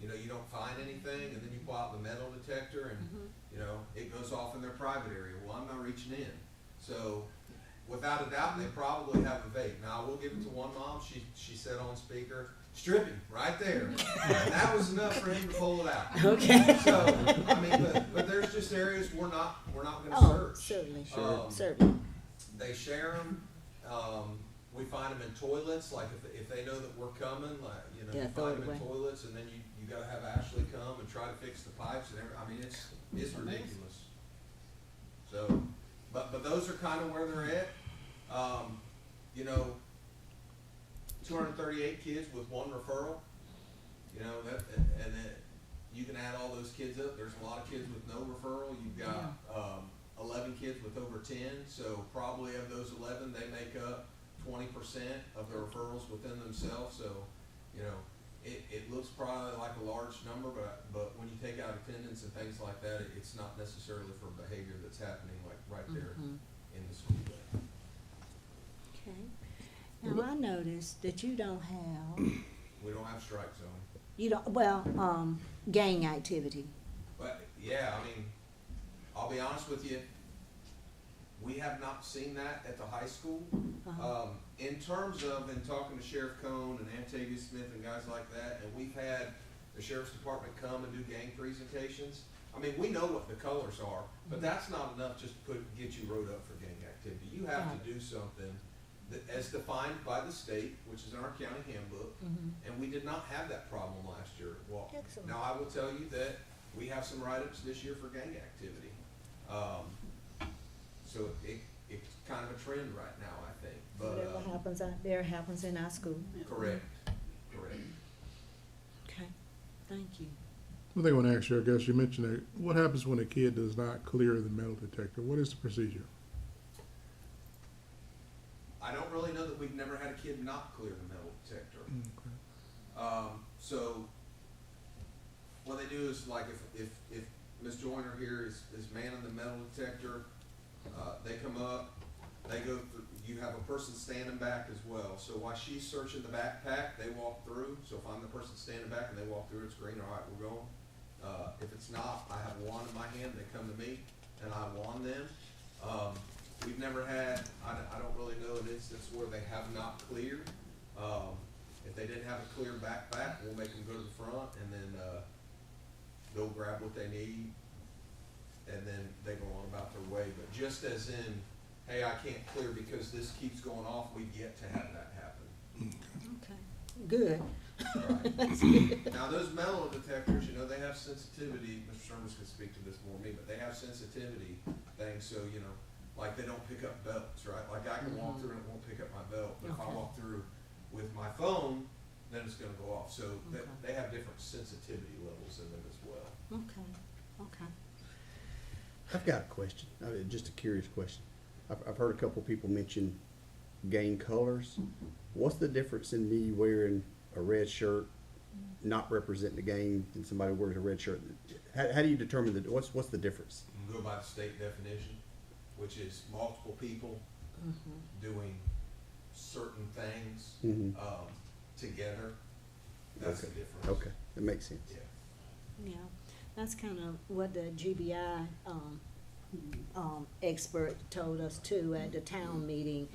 you know, you don't find anything, and then you pull out the metal detector and, you know, it goes off in their private area. Well, I'm not reaching in. So, without a doubt, they probably have a vape. Now, I will give it to one mom. She said on speaker, stripping right there. And that was enough for him to pull it out. Okay. So, I mean, but there's just areas we're not gonna Oh, search. certainly, Um, certainly. They share them. We find them in toilets, like if they know that we're coming, like, you know, Yeah, you throw find it them in away. toilets, and then you gotta have Ashley come and try to fix the pipes and everything. I mean, it's ridiculous. So, but those are kind of where they're at. You know, 238 kids with one referral. You know, and then you can add all those kids up. There's a lot of kids with no referral. You've got 11 kids with over 10. So probably of those 11, they make up 20% of the referrals within themselves. So, you know, it looks probably like a large number, but when you take out attendance and things like that, it's not necessarily for behavior that's happening like right there in the school day. Okay. Now, I noticed that you don't have, We don't have strike zone. gang activity. But yeah, I mean, I'll be honest with you, we have not seen that at the high school. In terms of, in talking to Sheriff Cohn and Antavia Smith and guys like that, and we've had the Sheriff's Department come and do gang presentations. I mean, we know what the colors are, but that's not enough just to get you wrote up for gang activity. You have to do something that, as defined by the state, which is in our county handbook, and we did not have that problem last year at Walton. Excellent. Now, I will tell you that we have some write-ups this year for gang activity. So it's kind of a trend right now, I think. But, Whatever happens out there happens in our school. correct. Okay. Thank you. One thing I want to ask you, I guess you mentioned that, what happens when a kid does not clear the metal detector? What is the procedure? I don't really know that we've never had a kid not clear the metal detector. So what they do is like if Ms. Joyner here is manning the metal detector, they come up, they go through, you have a person standing back as well. So while she's searching the backpack, they walk through. So if I'm the person standing back and they walk through, it's green, all right, we're going. If it's not, I have a wand in my hand, they come to me and I wand them. We've never had, I don't really know an instance where they have not cleared. If they didn't have a clear backpack, we'll make them go to the front and then, they'll grab what they need and then they go on about their way. But just as in, hey, I can't clear because this keeps going off, we've yet to have that happen. Okay, good. Right. That's good. Now, those metal detectors, you know, they have sensitivity, Mr. Sherman can speak to this more than me, but they have sensitivity things, so, you know, like they don't pick up belts, right? Like I can walk through and it won't pick up my belt, but if I Okay. walk through with my phone, then it's gonna go off. So Okay. they have different sensitivity levels in them as well. Okay, okay. I've got a question, just a curious question. I've heard a couple people mention gang colors. What's the difference in me wearing a red shirt, not representing the gang, and somebody wears a red shirt? How do you determine what's the difference? Go by the state definition, which is multiple people doing certain things, Mhm. together. That's the difference. Okay, that makes sense. Yeah. Yeah, that's kind of what the GBI, expert told us too at the town meeting,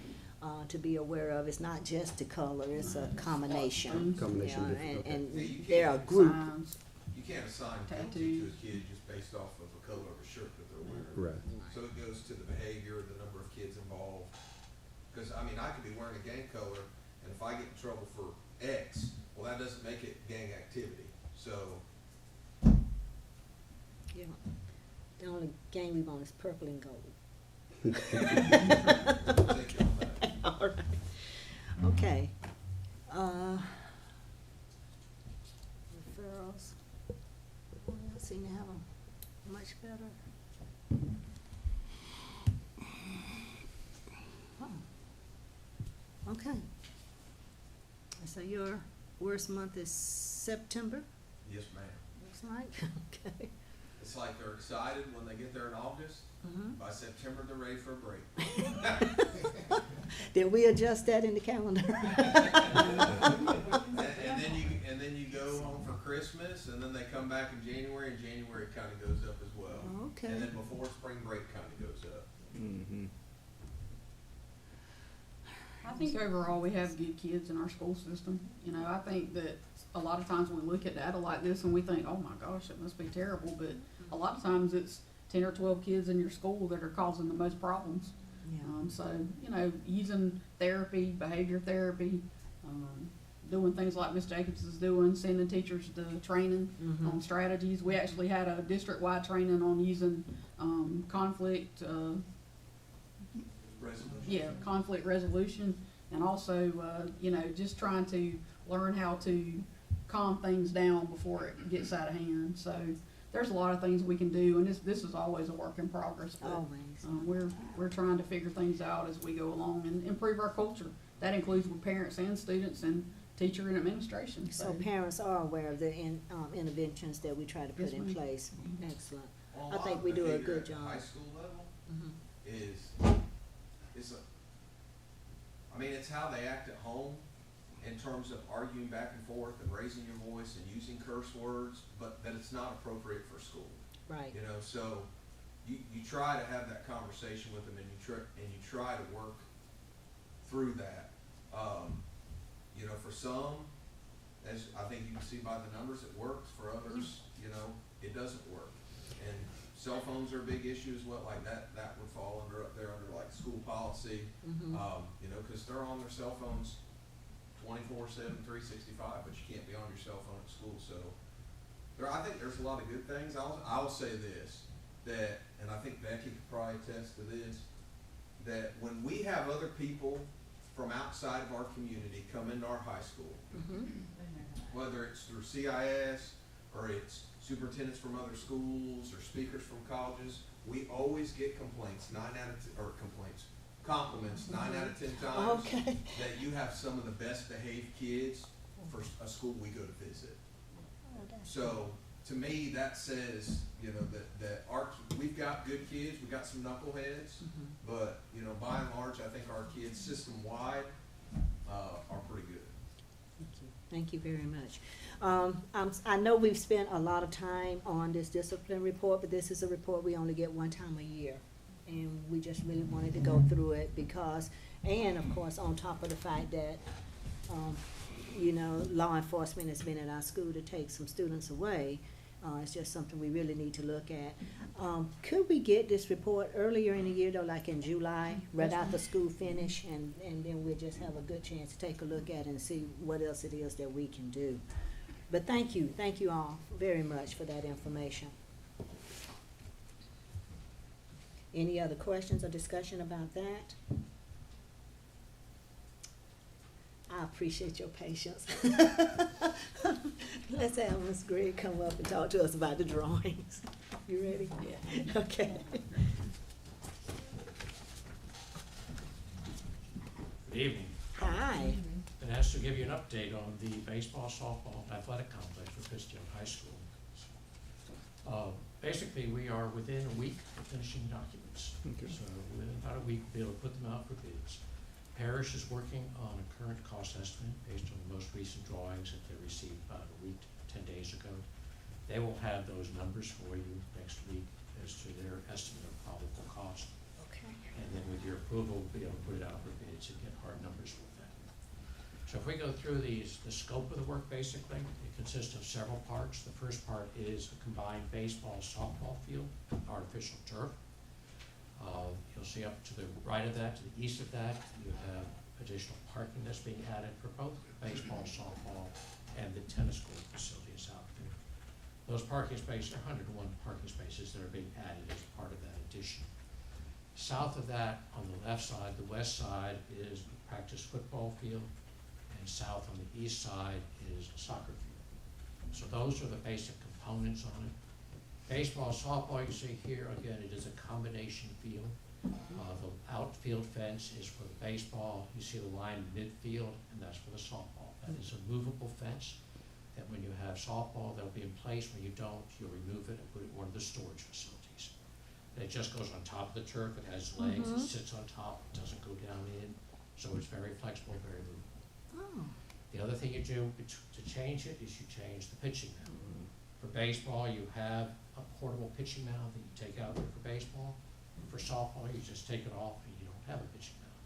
to be aware of. It's not just the color, it's a combination. Combination of Yeah, different, okay. and Yeah, you they're a can't group. Signs. You can't assign guilty to Tattoos. a kid just based off of the color of a shirt that they're wearing. Right. So it goes to the behavior, the number of kids involved. Cause I mean, I could be wearing a gang color, and if I get in trouble for X, well, that doesn't make it gang activity. So, Yeah. The only game we want is purple and gold. take it on that. All right. Okay. Referrals. Well, y'all seem to have them much better. Oh. Okay. So your worst month is September, Yes, ma'am. looks like, okay. It's like they're excited when they get there in August. Mhm. By September, they're ready for a break. Did we adjust that in the calendar? And then you go home for Christmas, and then they come back in January, and January kind of goes up as well. Okay. And then before spring break kind of goes up. Mm-hmm. I think overall we have good kids in our school system. You know, I think that a lot of times we look at data like this and we think, oh my gosh, it must be terrible. But a lot of times it's 10 or 12 kids in your school that are causing the most problems. Yeah. So, you know, using therapy, behavior therapy, doing things like Ms. Jacobs is doing, sending teachers to training on strategies. We actually had a district-wide training on using conflict, Resolution. conflict resolution, and also, you know, just trying to learn how to calm things down before it gets out of hand. So there's a lot of things we can do, and this is always a work in progress. But, Always. we're trying to figure things out as we go along and improve our culture. That includes with parents and students and teacher and administration. So parents are aware of the interventions that we try to put Yes, in ma'am. place. Excellent. Well, I lot think of we do a behavior good at the job. high school level it's how they act at home in terms of arguing back and forth and raising your voice and using curse words, but that it's not appropriate for school. Right. You know, so you try to have that conversation with them, and you try to work through that. You know, for some, as I think you can see by the numbers, it works. For others, you know, it doesn't work. And cell phones are a big issue as well. Like that would fall under like school policy. You know, because they're on their cell phones 24/7, 365, but you can't be on your cell phone at school. So I think there's a lot of good things. I'll say this, that, and I think Becky could probably attest to this, that when we have other people from outside of our community come into our high school, whether it's through CIS or it's superintendents from other schools or speakers from colleges, we always get complaints, compliments 9 out of 10 times Okay. that you have some of the best behaved kids for a school we go to visit. So to me, that says, you know, that we've got good kids, we got some knuckleheads, but, you know, by and large, I think our kids system-wide are pretty good. Thank you very much. I know we've spent a lot of time on this discipline report, but this is a report we only get one time a year. And we just really wanted to go through it because, and of course, on top of the fact that, you know, law enforcement has been at our school to take some students away. It's just something we really need to look at. Could we get this report earlier in the year though, like in July, right after school finish, and then we'll just have a good chance to take a look at it and see what else it is that we can do. But thank you all very much for that information. Any other questions or discussion about that? I appreciate your patience. Let's have Ms. Gregg come up and talk to us about the drawings. You ready? Yeah. Okay. Good evening. Hi. Been asked to give you an update on the baseball, softball, athletic complex for Christian High School. Basically, we are within a week of finishing documents. Okay. So within about a week, we'll be able to put them out for bids. Parish is working on a current cost estimate based on the most recent drawings that they received about a week to 10 days ago. They will have those numbers for you next week as to their estimate of probable cost. Okay. And then with your approval, we'll be able to put it out for bids and get hard numbers with that. So if we go through the scope of the work, basically, it consists of several parts. The first part is a combined baseball, softball field, artificial turf. You'll see up to the right of that, to the east of that, you have additional parking that's being added for both baseball, softball, and the tennis court facilities out there. Those parking spaces are 101 parking spaces that are being added as part of that addition. South of that, on the left side, the west side, is the practice football field, and south on the east side is a soccer field. So those are the basic components on it. Baseball, softball, you see here, again, it is a combination field. The outfield fence is for the baseball. You see the line midfield, and that's for the softball. That is a movable fence that when you have softball, they'll be in place. When you don't, you'll remove it and put it in one of the storage facilities. And it just goes on top of the turf. It has legs. It sits on top. It doesn't go down in. So it's very flexible, very movable. The other thing you do to change it is you change the pitching mound. For baseball, you have a portable pitching mound that you take out there for baseball. For softball, you just take it off and you don't have a pitching mound.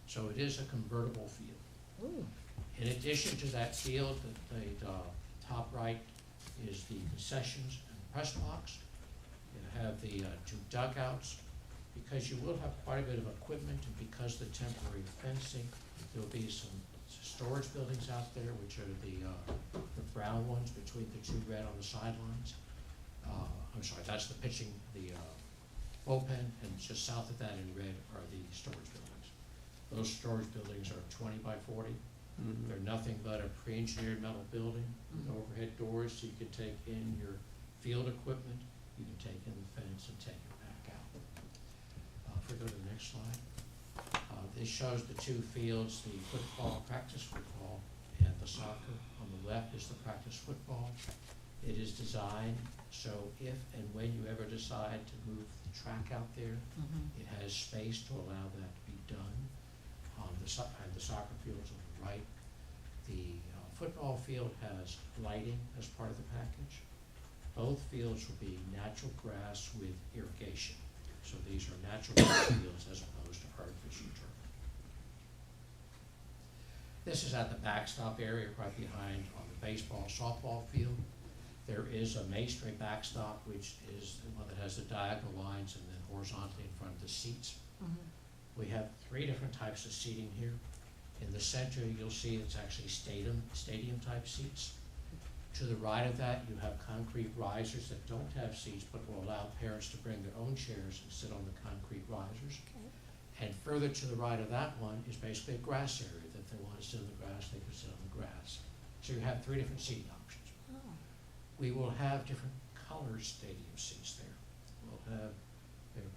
So it is a convertible field. Ooh. In addition to that field, the top right is the concessions and press box. You have the 2 dugouts. Because you will have quite a bit of equipment and because the temporary fencing, there will be some storage buildings out there, which are the brown ones between the 2 red on the sidelines. I'm sorry, that's the pitching, the bullpen, and just south of that in red are the storage buildings. Those storage buildings are 20 by 40. They're nothing but a pre-engineered metal building with overhead doors, so you can take in your field equipment, you can take in the fence and take it back out. If we go to the next slide. This shows the 2 fields, the football, practice football, and the soccer. On the left is the practice football. It is designed so if and when you ever decide to move the track out there, it has space to allow that to be done. The soccer field's on the right. The football field has lighting as part of the package. Both fields will be natural grass with irrigation. So these are natural grass fields as opposed to artificial turf. This is at the backstop area right behind on the baseball, softball field. There is a masonry backstop, which is the one that has the diagonal lines and then horizontally in front of the seats. We have 3 different types of seating here. In the center, you'll see it's actually stadium type seats. To the right of that, you have concrete risers that don't have seats, but will allow parents to bring their own chairs and sit on the concrete risers. And further to the right of that one is basically a grass area that they want to sit on the grass, they can sit on the grass. So you have 3 different seating options. We will have different color stadium seats there. We'll have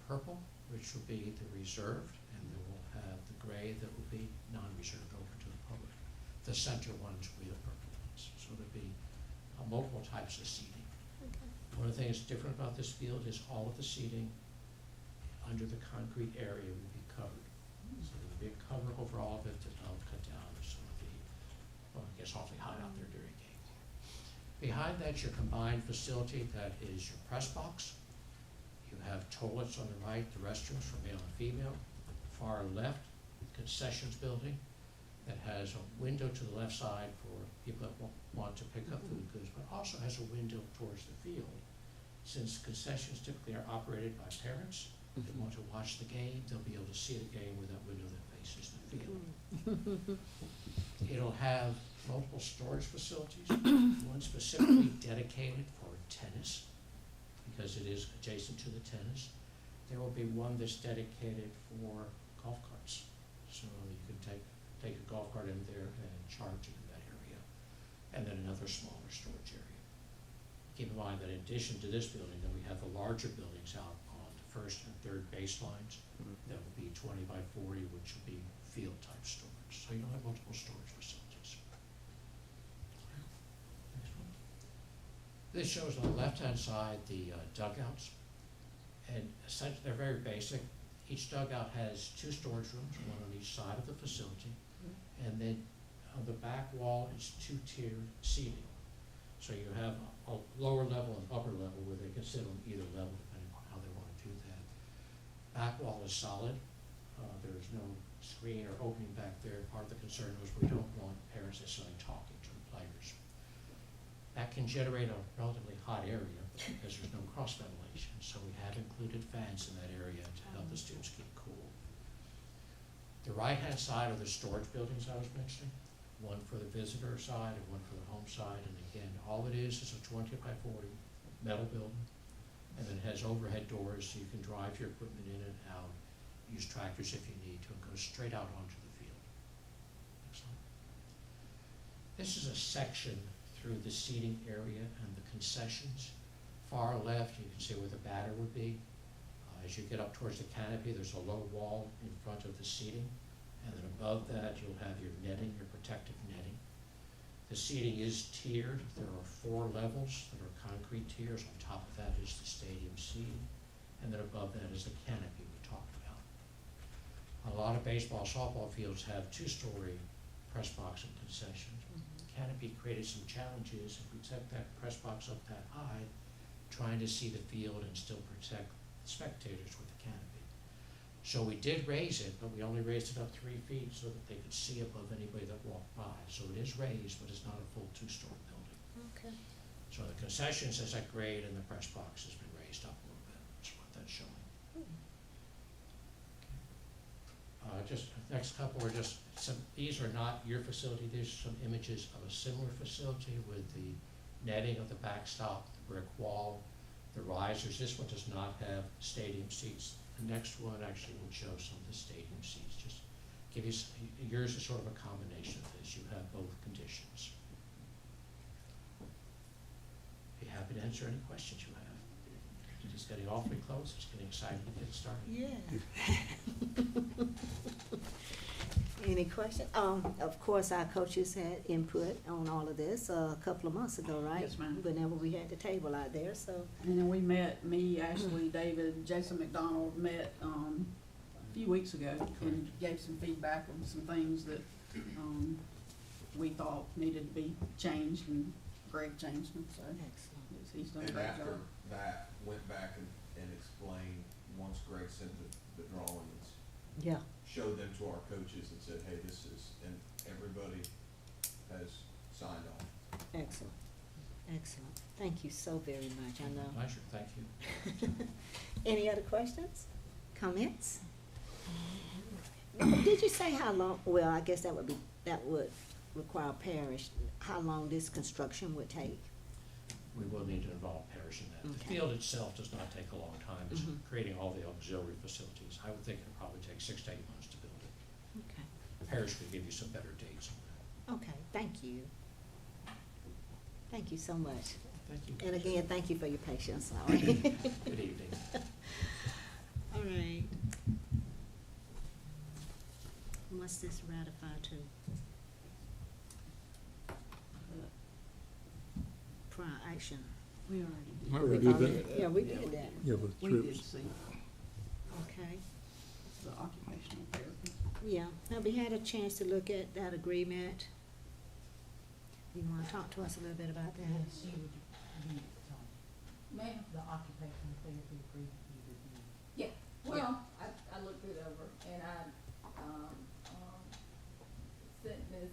purple, which will be the reserved, and then we'll have the gray that will be non-reserved open to the public. The center ones will be the purple ones. So there'll be multiple types of seating. One of the things different about this field is all of the seating under the concrete area will be covered. So there'll be a cover over all of it to help cut down some of the, well, it gets awfully hot out there during game. Behind that's your combined facility. That is your press box. You have toilets on the right, the restrooms for male and female. Far left, concessions building that has a window to the left side for people that want to pick up food goods, but also has a window towards the field. Since concessions typically are operated by parents that want to watch the game, they'll be able to see the game with that window that faces the field. It'll have multiple storage facilities, one specifically dedicated for tennis, because it is adjacent to the tennis. There will be one that's dedicated for golf carts. So you can take a golf cart in there and charge it in that area. And then another smaller storage area. Keep in mind that in addition to this building, then we have the larger buildings out on the first and third baselines. That will be 20 by 40, which will be field type storage. So you'll have multiple storage facilities. Next one. This shows on the left-hand side the dugouts. And essentially, they're very basic. Each dugout has 2 storage rooms, one on each side of the facility. And then on the back wall is 2-tiered seating. So you have a lower level and upper level where they can sit on either level depending on how they want to do that. Back wall is solid. There's no screen or opening back there. Part of the concern was we don't want parents necessarily talking to the players. That can generate a relatively hot area because there's no cross ventilation. So we have included fans in that area to help the students keep cool. The right-hand side are the storage buildings I was mentioning. One for the visitor side and one for the home side. And again, all it is a 20 by 40 metal building. And then it has overhead doors so you can drive your equipment in and out, use tractors if you need to, and go straight out onto the field. Excellent. This is a section through the seating area and the concessions. Far left, you can see where the batter would be. As you get up towards the canopy, there's a low wall in front of the seating. And then above that, you'll have your netting, your protective netting. The seating is tiered. There are 4 levels that are concrete tiers. On top of that is the stadium seating. And then above that is the canopy we talked about. A lot of baseball, softball fields have 2-story press box and concessions. Canopy created some challenges. If we set that press box up that high, trying to see the field and still protect the spectators with the canopy. So we did raise it, but we only raised it up 3 feet so that they could see above anybody that walked by. So it is raised, but it's not a full 2-story building. Okay. So the concessions is at grade and the press box has been raised up a little bit. That's what that's showing. Just the next couple are just some, these are not your facility, these are some images of a similar facility with the netting of the backstop, the brick wall, the risers. This one does not have stadium seats. The next one actually will show some of the stadium seats. Just give you, yours is sort of a combination of this. You have both conditions. Be happy to answer any questions you have. It's getting awfully close. It's getting exciting to get started. Yeah. Any questions? Of course, our coaches had input on all of this a couple of months ago, right? Yes, ma'am. Whenever we had the table out there, so. And then we met, me, Ashley, David, Jason McDonald met, a few weeks ago and gave some feedback on some things that, we thought needed to be changed, and Greg changed them, so. He's done a And great after job. that, went back and explained, once Greg sent the drawings, Yeah. showed them to our coaches and said, hey, this is, and everybody has signed off. Excellent, excellent. Thank you so very much, I know. Pleasure, thank you. Any other questions, comments? Did you say how long, well, I guess that would require Parrish, how long this construction would take? We will need to involve Parrish in that. The Okay. field itself does not take a long time. It's Mhm. creating all the auxiliary facilities. I would think it'll probably take 6 to 8 months to build it. Okay. Parrish could give you some better dates on that. Okay, thank you. Thank you so much. Thank you. And again, thank you for your patience, all right? Good evening. All right. What's this ratify to? Prior action. We already did. I already did that. Yeah, we did that. Yeah, with We did trips. see Okay. the occupational therapy. Yeah, have we had a chance to look at that agreement? You wanna talk to us a little bit about that? She would be, ma'am, the occupational therapy agreement you reviewed. Yeah, well, I looked it over and I, sent Ms.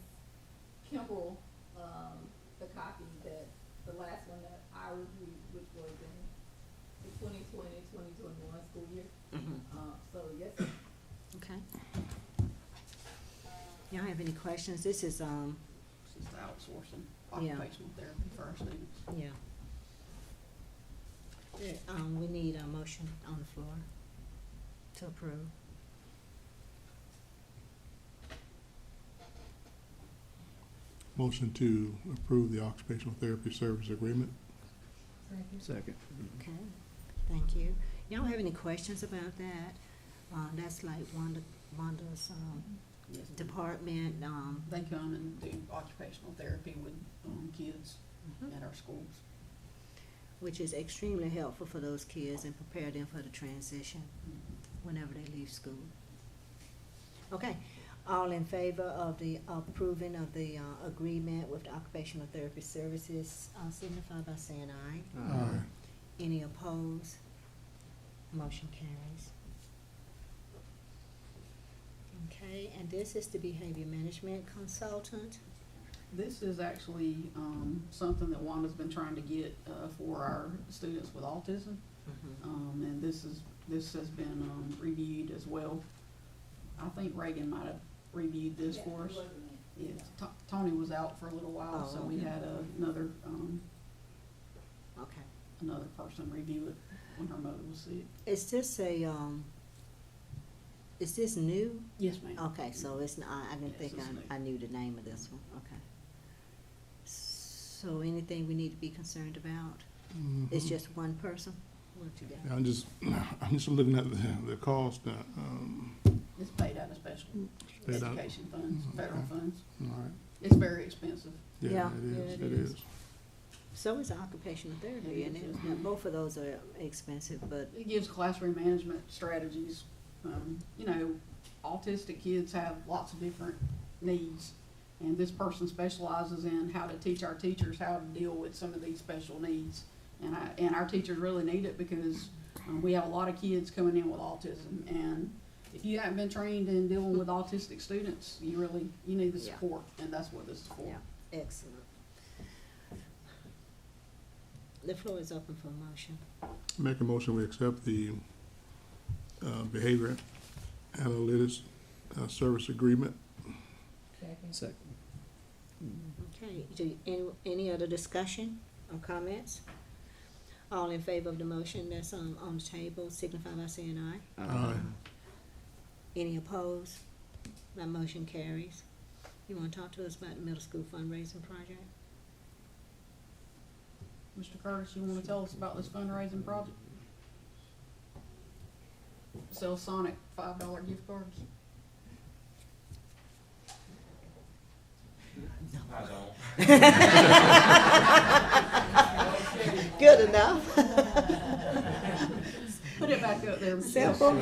Kimball, the copy that, the last one that I reviewed, which was in the 2020-2021 school year. So yes. Okay. Y'all have any questions? This is, This is the outsourcing Yeah. occupational therapy for our students. yeah. We need a motion on the floor to approve. Motion to approve the occupational therapy service agreement. Second. Okay, thank you. Y'all have any questions about that? That's like Wanda's, Yes. department, They come and do occupational therapy with, kids at our schools. which is extremely helpful for those kids and prepare them for the transition whenever they leave school. Okay, all in favor of the approving of the, agreement with the occupational therapy services, signify by saying aye. Aye. Any opposed? Motion carries. Okay, and this is the behavior management consultant. This is actually, something that Wanda's been trying to get, for our students with autism. And this has been, reviewed as well. I think Reagan might have reviewed this for us. Yeah, Tony was out for a little while, Oh, so we okay. had another, Okay. another person review it when her mother was sick. Is this a, is this new? Yes, ma'am. Okay, so it's not, I didn't Yes, think it's new. I knew the name of this one, okay. So anything we need to be concerned about? It's just one person? What you got? I'm just looking at the cost, It's paid out of special paid out. education funds, federal funds. all right. It's very expensive. Yeah, Yeah, it yeah, is, it it is. is. So is occupational therapy, It and is, it, both of those are expensive, but, It gives classroom management strategies. You know, autistic kids have lots of different needs. And this person specializes in how to teach our teachers how to deal with some of these special needs. And our teachers really need it because, we have a lot of kids coming in with autism. And if you haven't been trained in dealing with autistic students, you need the Yeah. support, and that's what this is for. yeah, excellent. The floor is open for a motion. Make a motion, we accept the behavior analytics service agreement. Second. Okay, any other discussion or comments? All in favor of the motion that's on the table, signify by saying aye. Aye. Any opposed? That motion carries. You wanna talk to us about the middle school fundraising project? Mr. Curtis, you wanna tell us about this fundraising project? Sell Sonic $5 gift cards. I don't. Good enough. Put it back up there. Simple.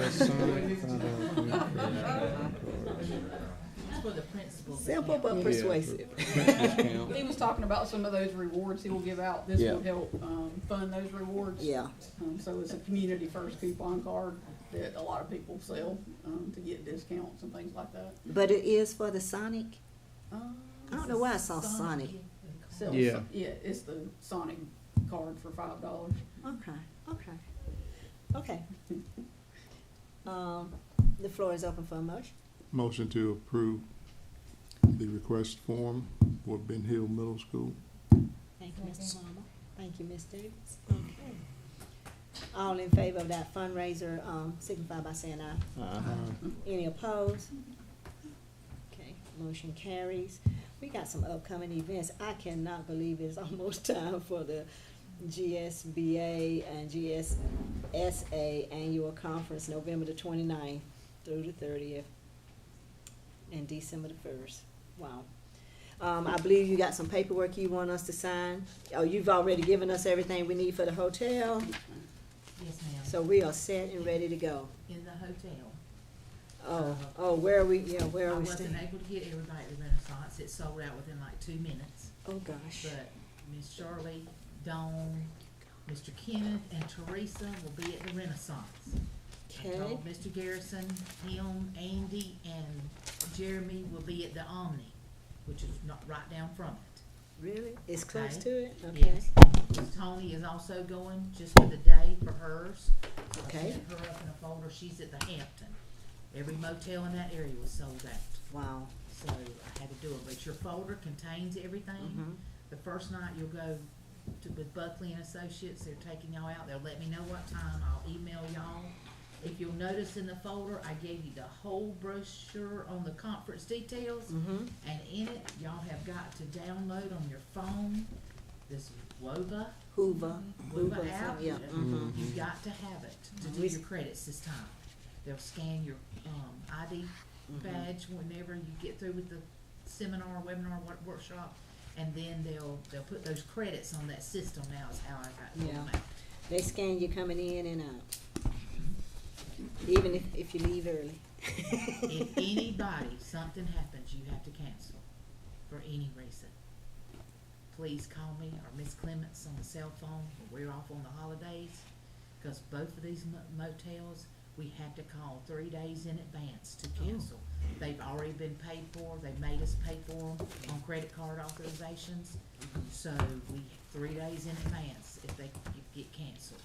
For the principal. Simple but persuasive. He was talking about some of those rewards he will give out. This would help, fund those rewards. Yeah. So it's a community first coupon card that a lot of people sell, to get discounts and things like that. But it is for the Sonic? I don't know why I saw Sonic. Sells- Yeah. Yeah, it's the Sonic card for $5. Okay. The floor is open for a motion. Motion to approve the request form for Ben Hill Middle School. Thank you, Mr. Palmer. Thank you, Ms. Davis. Okay. All in favor of that fundraiser, signify by saying aye. Any opposed? Okay, motion carries. We got some upcoming events. I cannot believe it's almost time for the GSBA and GSSA Annual Conference, November the 29th through the 30th, and December the 1st. Wow. I believe you got some paperwork you want us to sign. Oh, you've already given us everything we need for the hotel, Yes, ma'am. so we are set and ready to go. In the hotel. Where are we, where I are we wasn't staying? able to get everybody at the Renaissance. It sold out within like 2 minutes. Oh, gosh. But Miss Shirley, Dawn, Mr. Kenneth, and Teresa will be at the Renaissance. I Okay. told Mr. Garrison, him, Andy, and Jeremy will be at the Omni, which is not right down from it. Really? It's close Okay. to it? Okay. Yes. Miss Tony is also going just for the day for hers. So I Okay. set her up in a folder. She's at the Hampton. Every motel in that area was sold out. Wow. So I had to do it, but your folder contains everything. Mhm. The first night you'll go to, with Buckley and Associates, they're taking y'all out, they'll let me know what time, I'll email y'all. If you'll notice in the folder, I gave you the whole brochure on the conference details. Mhm. And in it, y'all have got to download on your phone this WOVA Hoover. Hoover app. Yeah. Mhm. You've got to have it to do your credits this time. They'll scan your ID badge whenever you get through with the seminar, webinar, workshop, and then they'll put those credits on that system now is how I got them Yeah. out. They scan you coming in and out. Even if you leave early. If anybody, something happens, you have to cancel for any reason. Please call me or Miss Clements on the cell phone when we're off on the holidays, because both of these motels, we have to call 3 days in advance to cancel. They've already been paid for, they've made us pay for them on credit card authorizations, so we, 3 days in advance if they get canceled.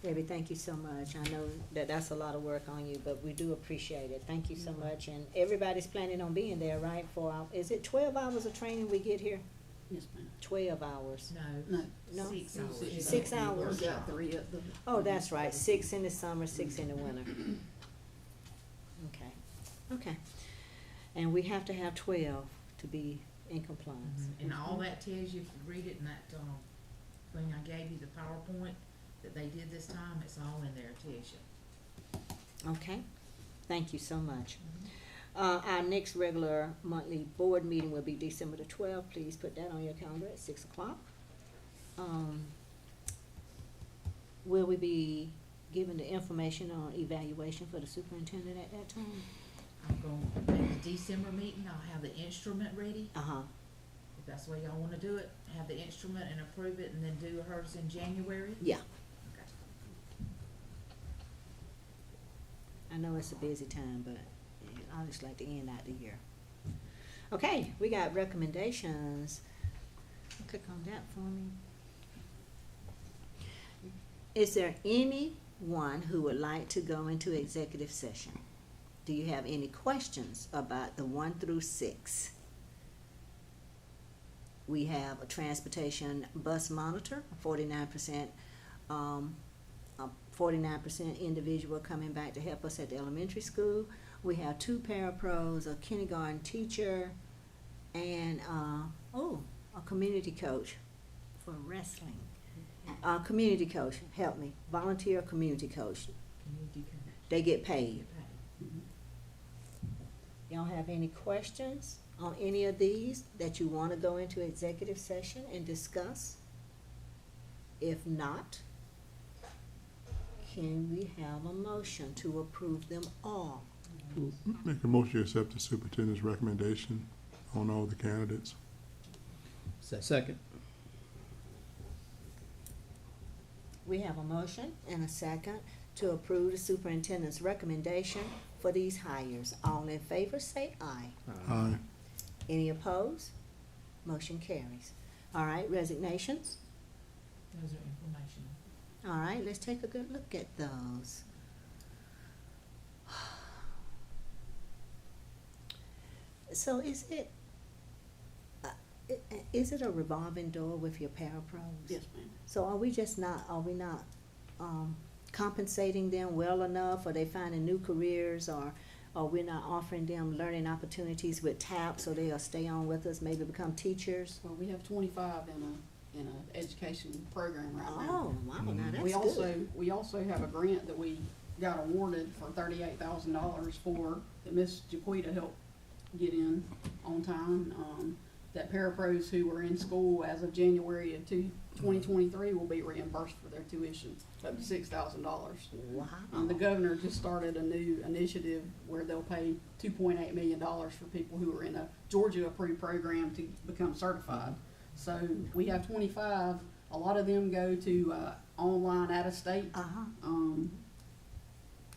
Debbie, thank you so much. I know that that's a lot of work on you, but we do appreciate it. Thank you so much. And everybody's planning on being there, right? Is it 12 hours of training we get here? Yes, ma'am. 12 hours. No, No? 6 hours. 6 hours. Work out 3 of them. Oh, that's right. 6 in the summer, 6 in the winter. Okay. Okay. And we have to have 12 to be in compliance. And all that tells you, if you read it in that, thing I gave you, the PowerPoint that they did this time, it's all in there, it tells you. Okay, thank you so much. Our next regular monthly board meeting will be December the 12th. Please put that on your calendar at 6 o'clock. Will we be given the information on evaluation for the superintendent at that time? I'm going, at the December meeting, I'll have the instrument ready. Uh-huh. If that's the way y'all wanna do it, have the instrument and approve it and then do hers in January? Yeah. Okay. I know it's a busy time, but I just like to end out the year. Okay, we got recommendations. Click on that for me. Is there anyone who would like to go into executive session? Do you have any questions about the 1 through 6? We have a transportation bus monitor, 49%, a 49% individual coming back to help us at the elementary school. We have 2 parapros, a kindergarten teacher, and a community coach for wrestling. Community coach, help me, volunteer community coach. Community coach. They get paid. Okay. Y'all have any questions on any of these that you want to go into executive session and discuss? If not, can we have a motion to approve them all? Make a motion to accept the superintendent's recommendation on all the candidates. Second. We have a motion and a second to approve the superintendent's recommendation for these hires. All in favor, say aye. Aye. Any opposed? Motion carries. All right, resignations. Those are informational. All right, let's take a good look at those. So is it a revolving door with your parapros? Yes, ma'am. So are we not compensating them well enough? Are they finding new careers, or are we not offering them learning opportunities with TAP so they'll stay on with us, maybe become teachers? Well, we have 25 in in a education program right now. Oh, wow, now that's We good. also have a grant that we got awarded for $38,000 for, that Miss Jaquita helped get in on time. That parapros who were in school as of January of 2023 will be reimbursed for their tuition, up to $6,000. Wow. The governor just started a new initiative where they'll pay $2.8 million for people who are in a Georgia-approved program to become certified. So we have 25. A lot of them go to online out-of-state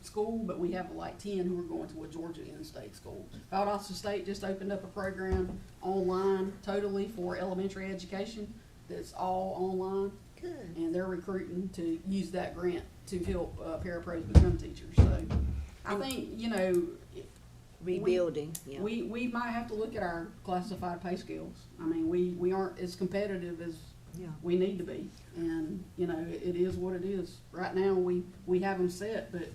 school, but we have like 10 who are going to a Georgia in-state school. Valdosta State just opened up a program online totally for elementary education that's all online. Good. And they're recruiting to use that grant to help parapros become teachers. So I think, you know, Rebuilding, yeah. we might have to look at our classified pay scales. I mean, we aren't as competitive as Yeah. we need to be. And, you know, it is what it is. Right now, we have them set, but,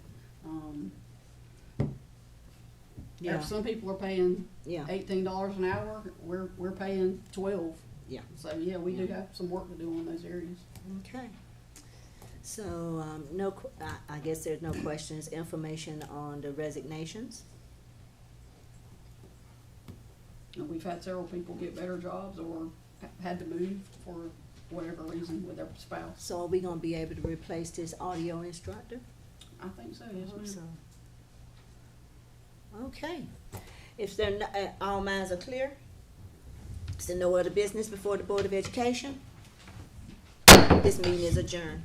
Yeah. if some people are paying Yeah. $18 an hour, we're paying 12. Yeah. So, yeah, we do have some work to do in those areas. Okay. So, I guess there's no questions, information on the resignations? And we've had several people get better jobs or had to move for whatever reason with their spouse. So are we gonna be able to replace this audio instructor? I think so, yes, Hope ma'am. so. Okay. If there, all minds are clear, is there no other business before the Board of Education? This meeting is adjourned.